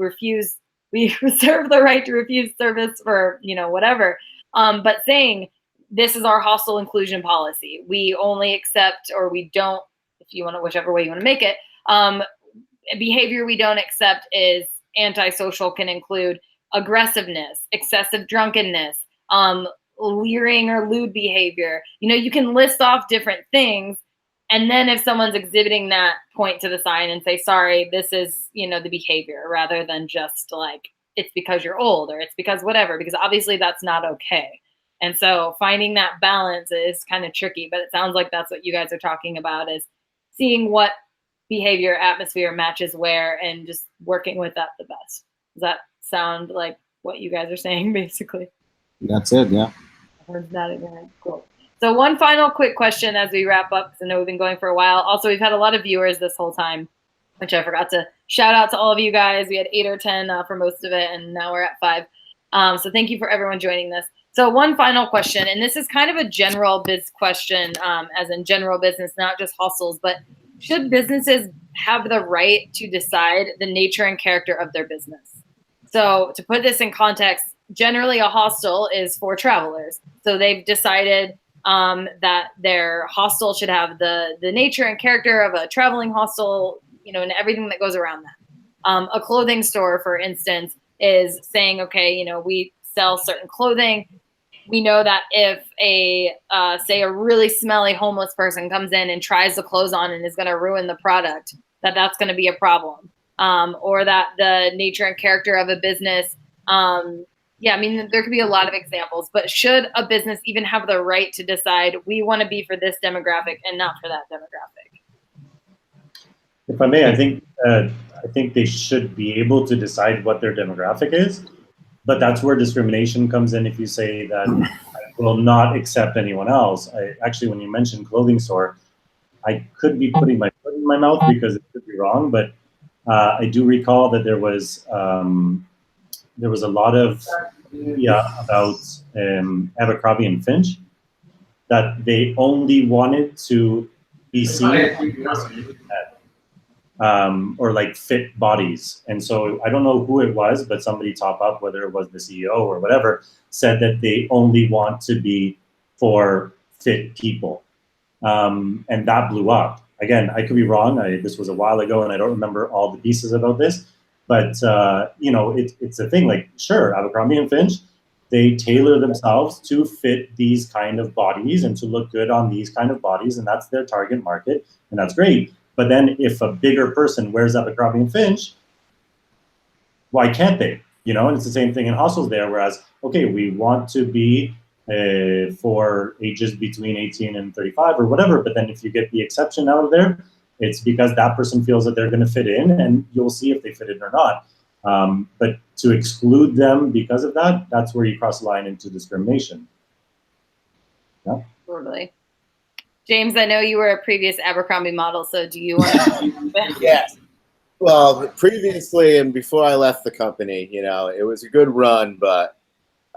A: reserve the right to refuse service for, you know, whatever, but saying this is our hostel inclusion policy. We only accept, or we don't, if you want to, whichever way you want to make it, behavior we don't accept is antisocial, can include aggressiveness, excessive drunkenness, leering or lewd behavior. You know, you can list off different things. And then if someone's exhibiting that, point to the sign and say, sorry, this is, you know, the behavior, rather than just like, it's because you're old or it's because whatever, because obviously that's not okay. And so finding that balance is kind of tricky, but it sounds like that's what you guys are talking about, is seeing what behavior atmosphere matches where and just working with that the best. Does that sound like what you guys are saying basically?
D: That's it, yeah.
A: I heard that again. Cool. So one final quick question as we wrap up, because I know we've been going for a while. Also, we've had a lot of viewers this whole time, which I forgot to shout out to all of you guys. We had 8 or 10 for most of it, and now we're at 5. So thank you for everyone joining this. So one final question, and this is kind of a general biz question, as in general business, not just hostels, but should businesses have the right to decide the nature and character of their business? So to put this in context, generally a hostel is for travelers. So they've decided that their hostel should have the nature and character of a traveling hostel, you know, and everything that goes around that. A clothing store, for instance, is saying, okay, you know, we sell certain clothing. We know that if say a really smelly homeless person comes in and tries the clothes on and is going to ruin the product, that's going to be a problem. Or that the nature and character of a business, yeah, I mean, there could be a lot of examples, but should a business even have the right to decide we want to be for this demographic and not for that demographic?
B: If I may, I think they should be able to decide what their demographic is, but that's where discrimination comes in. If you say that I will not accept anyone else, actually, when you mentioned clothing store, I could be putting my foot in my mouth because it could be wrong, but I do recall that there was a lot of about Abercrombie and Finch, that they only wanted to be seen or like fit bodies. And so I don't know who it was, but somebody top up, whether it was the CEO or whatever, said that they only want to be for fit people. And that blew up. Again, I could be wrong. This was a while ago and I don't remember all the pieces about this. But, you know, it's a thing, like, sure, Abercrombie and Finch, they tailor themselves to fit these kind of bodies and to look good on these kind of bodies, and that's their target market, and that's great. But then if a bigger person wears Abercrombie and Finch, why can't they? You know, and it's the same thing in hostels there, whereas, okay, we want to be for ages between 18 and 35 or whatever. But then if you get the exception out of there, it's because that person feels that they're going to fit in, and you'll see if they fit in or not. But to exclude them because of that, that's where you cross the line into discrimination. Yeah.
A: Totally. James, I know you were a previous Abercrombie model, so do you want to?
C: Yes. Well, previously and before I left the company, you know, it was a good run, but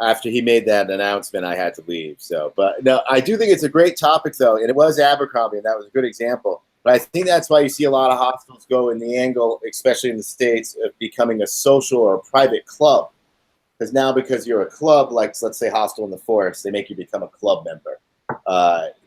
C: after he made that announcement, I had to leave. So, but no, I do think it's a great topic, though, and it was Abercrombie, and that was a good example. But I think that's why you see a lot of hostels go in the angle, especially in the States, of becoming a social or a private club. Because now, because you're a club, like let's say Hostel in the Forest, they make you become a club member.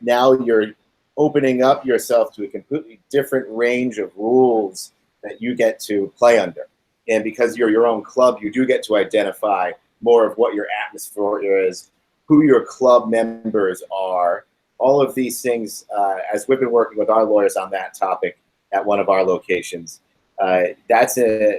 C: Now you're opening up yourself to a completely different range of rules that you get to play under. And because you're your own club, you do get to identify more of what your atmosphere is, who your club members are, all of these things, as we've been working with our lawyers on that topic at one of our locations. That's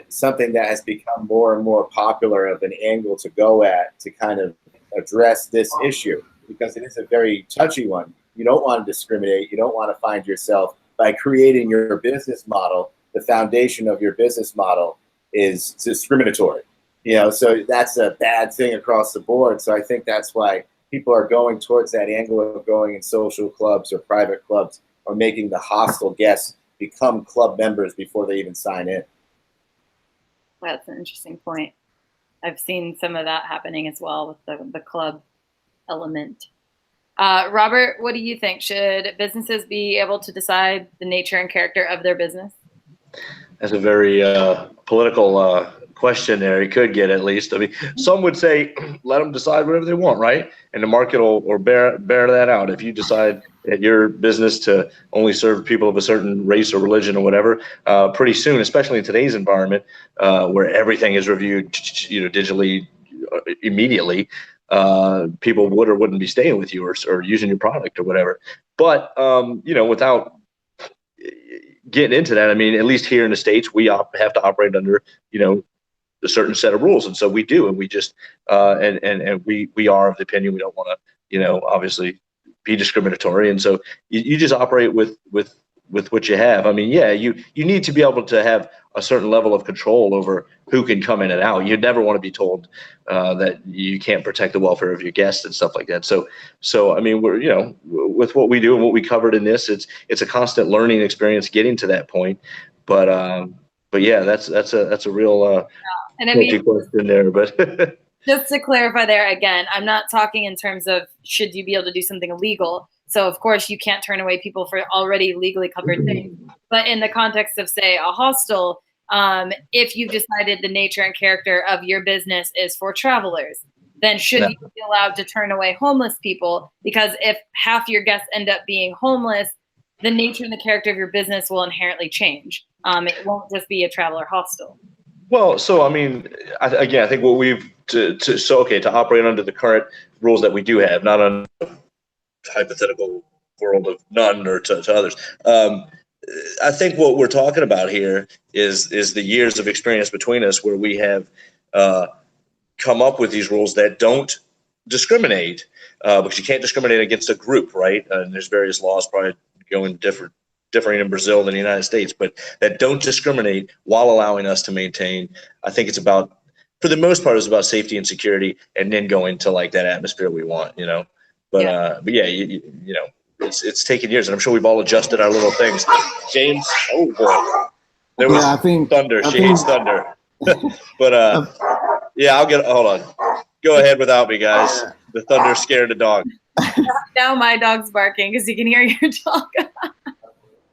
C: something that has become more and more popular of an angle to go at to kind of address this issue, because it is a very touchy one. You don't want to discriminate. You don't want to find yourself, by creating your business model, the foundation of your business model is discriminatory. You know, so that's a bad thing across the board. So I think that's why people are going towards that angle of going in social clubs or private clubs, or making the hostel guests become club members before they even sign in.
A: That's an interesting point. I've seen some of that happening as well with the club element. Robert, what do you think? Should businesses be able to decide the nature and character of their business?
E: That's a very political question there. He could get, at least. I mean, some would say let them decide whatever they want, right? And the market will bear that out. If you decide that your business to only serve people of a certain race or religion or whatever, pretty soon, especially in today's environment, where everything is reviewed, digitally immediately, people would or wouldn't be staying with you or using your product or whatever. But without getting into that, I mean, at least here in the States, we have to operate under, a certain set of rules, and so we do, and we just and we are of the opinion we don't want to, obviously be discriminatory, and so you just operate with what you have. I mean, yeah, you need to be able to have a certain level of control over who can come in and out. You'd never want to be told that you can't protect the welfare of your guests and stuff like that. So I mean, we're with what we do and what we covered in this, it's a constant learning experience getting to that point. But yeah, that's a real
A: and I mean,
E: question there. But
A: just to clarify there again, I'm not talking in terms of should you be able to do something illegal. So of course you can't turn away people for already legally covered things. But in the context of, say, a hostel, if you've decided the nature and character of your business is for travelers, then should you be allowed to turn away homeless people? Because if half your guests end up being homeless, the nature and the character of your business will inherently change. It won't just be a traveler hostel.
E: Well, so I mean, I think what we've to operate under the current rules that we do have, not on hypothetical world of none or to others. I think what we're talking about here is the years of experience between us, where we have come up with these rules that don't discriminate, because you can't discriminate against a group, right? And there's various laws probably going different in Brazil than the United States, but that don't discriminate while allowing us to maintain. I think it's about, for the most part, it's about safety and security, and then go into like that atmosphere we want, But yeah, it's taken years, and I'm sure we've all adjusted our little things. James, oh boy, there was thunder. She hates thunder. But yeah, hold on. Go ahead without me, guys. The thunder scared the dog.
A: Now my dog's barking because you can hear your dog.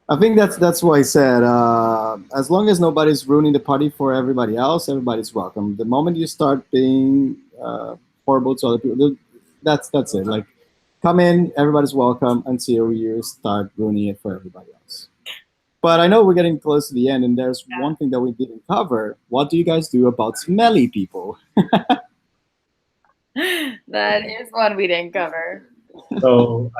D: I think that's what I said. As long as nobody's ruining the party for everybody else, everybody's welcome. The moment you start being horrible to other people, that's it. Like, come in, everybody's welcome, until you start ruining it for everybody else. But I know we're getting close to the end, and there's one thing that we didn't cover. What do you guys do about smelly people?
A: That is one we didn't cover.
B: So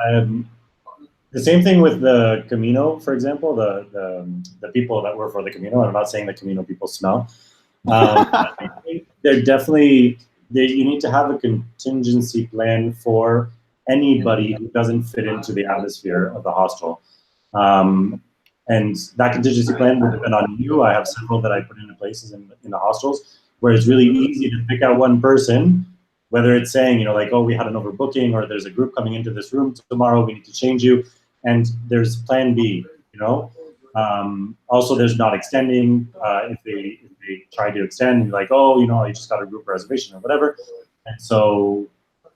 B: the same thing with the Camino, for example, the people that work for the Camino. I'm not saying the Camino people smell. They're definitely you need to have a contingency plan for anybody who doesn't fit into the atmosphere of the hostel. And that contingency plan will depend on you. I have several that I put into places in the hostels where it's really easy to pick out one person, whether it's saying, you know, like, oh, we had an overbooking, or there's a group coming into this room tomorrow, we need to change you. And there's plan B, you know. Also, there's not extending. If they try to extend, like, oh, you know, I just got a group reservation or whatever. And so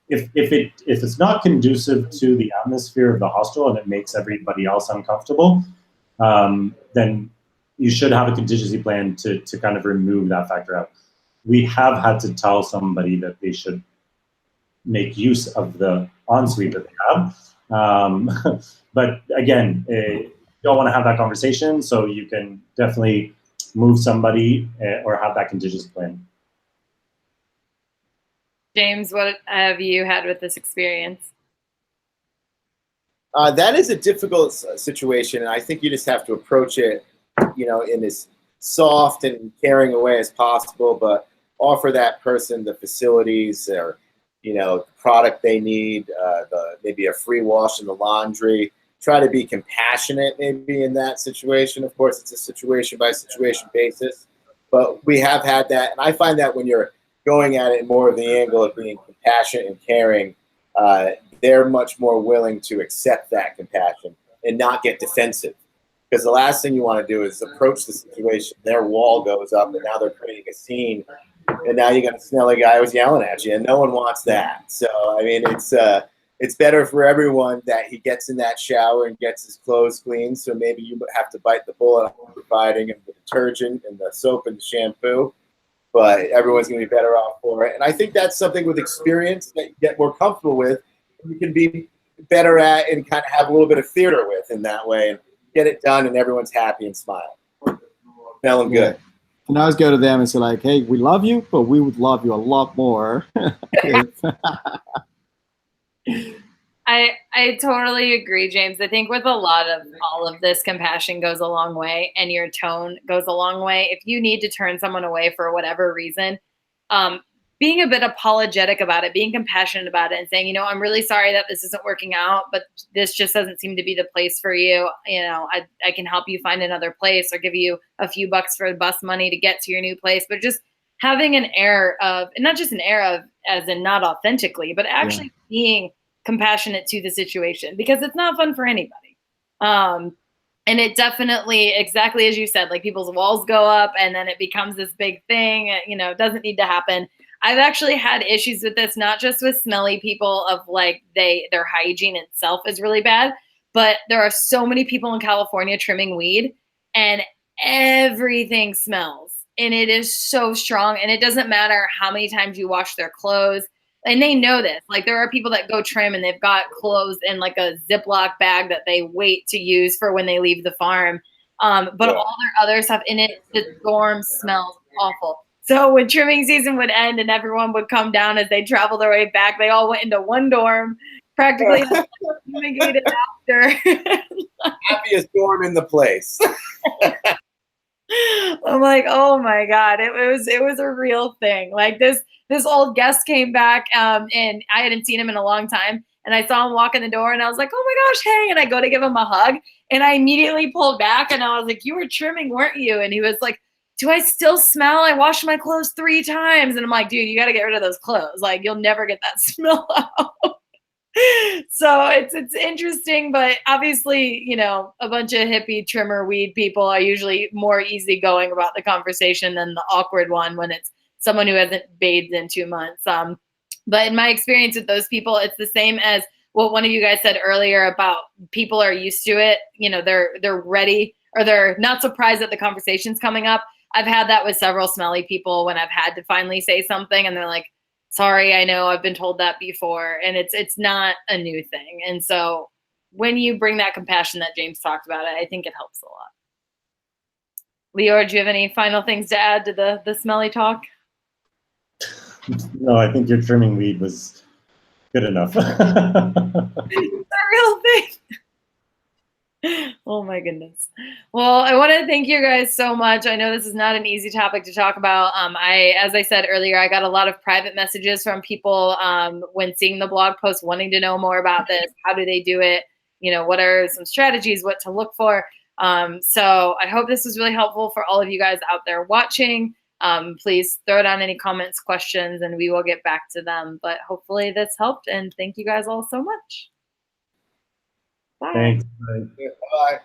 B: if it's not conducive to the atmosphere of the hostel and it makes everybody else uncomfortable, then you should have a contingency plan to kind of remove that factor out. We have had to tell somebody that they should make use of the ensuite that they have. But again, you don't want to have that conversation, so you can definitely move somebody or have that contingency plan.
A: James, what have you had with this experience?
C: That is a difficult situation, and I think you just have to approach it, you know, in as soft and caring a way as possible, but offer that person the facilities or, you know, product they need, maybe a free wash in the laundry. Try to be compassionate maybe in that situation. Of course, it's a situation by situation basis, but we have had that. And I find that when you're going at it more of the angle of being compassionate and caring, they're much more willing to accept that compassion and not get defensive. Because the last thing you want to do is approach the situation, their wall goes up, and now they're creating a scene, and now you got a smelly guy who's yelling at you, and no one wants that. So, I mean, it's better for everyone that he gets in that shower and gets his clothes clean. So maybe you have to bite the bullet on providing him the detergent and the soap and the shampoo, but everyone's going to be better off for it. And I think that's something with experience that you get more comfortable with, you can be better at and kind of have a little bit of theater with in that way and get it done, and everyone's happy and smile. Smelling good.
D: And I always go to them and say, like, hey, we love you, but we would love you a lot more.
A: I totally agree, James. I think with a lot of all of this, compassion goes a long way, and your tone goes a long way. If you need to turn someone away for whatever reason, being a bit apologetic about it, being compassionate about it, and saying, you know, I'm really sorry that this isn't working out, but this just doesn't seem to be the place for you. You know, I can help you find another place or give you a few bucks for the bus money to get to your new place. But just having an air of, and not just an air of as in not authentically, but actually being compassionate to the situation, because it's not fun for anybody. And it definitely, exactly as you said, like people's walls go up and then it becomes this big thing. You know, it doesn't need to happen. I've actually had issues with this, not just with smelly people of like their hygiene itself is really bad, but there are so many people in California trimming weed and everything smells, and it is so strong, and it doesn't matter how many times you wash their clothes. And they know this. Like, there are people that go trim and they've got clothes in like a Ziploc bag that they wait to use for when they leave the farm. But all their other stuff in it, the dorm smells awful. So when trimming season would end and everyone would come down as they travel their way back, they all went into one dorm, practically fumigated after.
C: Happiest dorm in the place.
A: I'm like, oh my God, it was a real thing. Like this old guest came back, and I hadn't seen him in a long time, and I saw him walk in the door, and I was like, oh my gosh, hey, and I go to give him a hug, and I immediately pulled back, and I was like, you were trimming, weren't you? And he was like, do I still smell? I washed my clothes 3 times. And I'm like, dude, you got to get rid of those clothes. Like, you'll never get that smell out. So it's interesting, but obviously, you know, a bunch of hippie trimmer weed people are usually more easygoing about the conversation than the awkward one when it's someone who hasn't bathed in 2 months. But in my experience with those people, it's the same as what one of you guys said earlier about people are used to it. You know, they're ready, or they're not surprised that the conversation's coming up. I've had that with several smelly people when I've had to finally say something, and they're like, sorry, I know I've been told that before. And it's not a new thing. And so when you bring that compassion that James talked about, I think it helps a lot. Lior, do you have any final things to add to the smelly talk?
B: No, I think your trimming weed was good enough.
A: It's a real thing. Oh my goodness. Well, I want to thank you guys so much. I know this is not an easy topic to talk about. As I said earlier, I got a lot of private messages from people when seeing the blog post wanting to know more about this. How do they do it? You know, what are some strategies, what to look for? So I hope this was really helpful for all of you guys out there watching. Please throw down any comments, questions, and we will get back to them. But hopefully this helped, and thank you guys all so much. Bye.
B: Thanks.
C: Bye.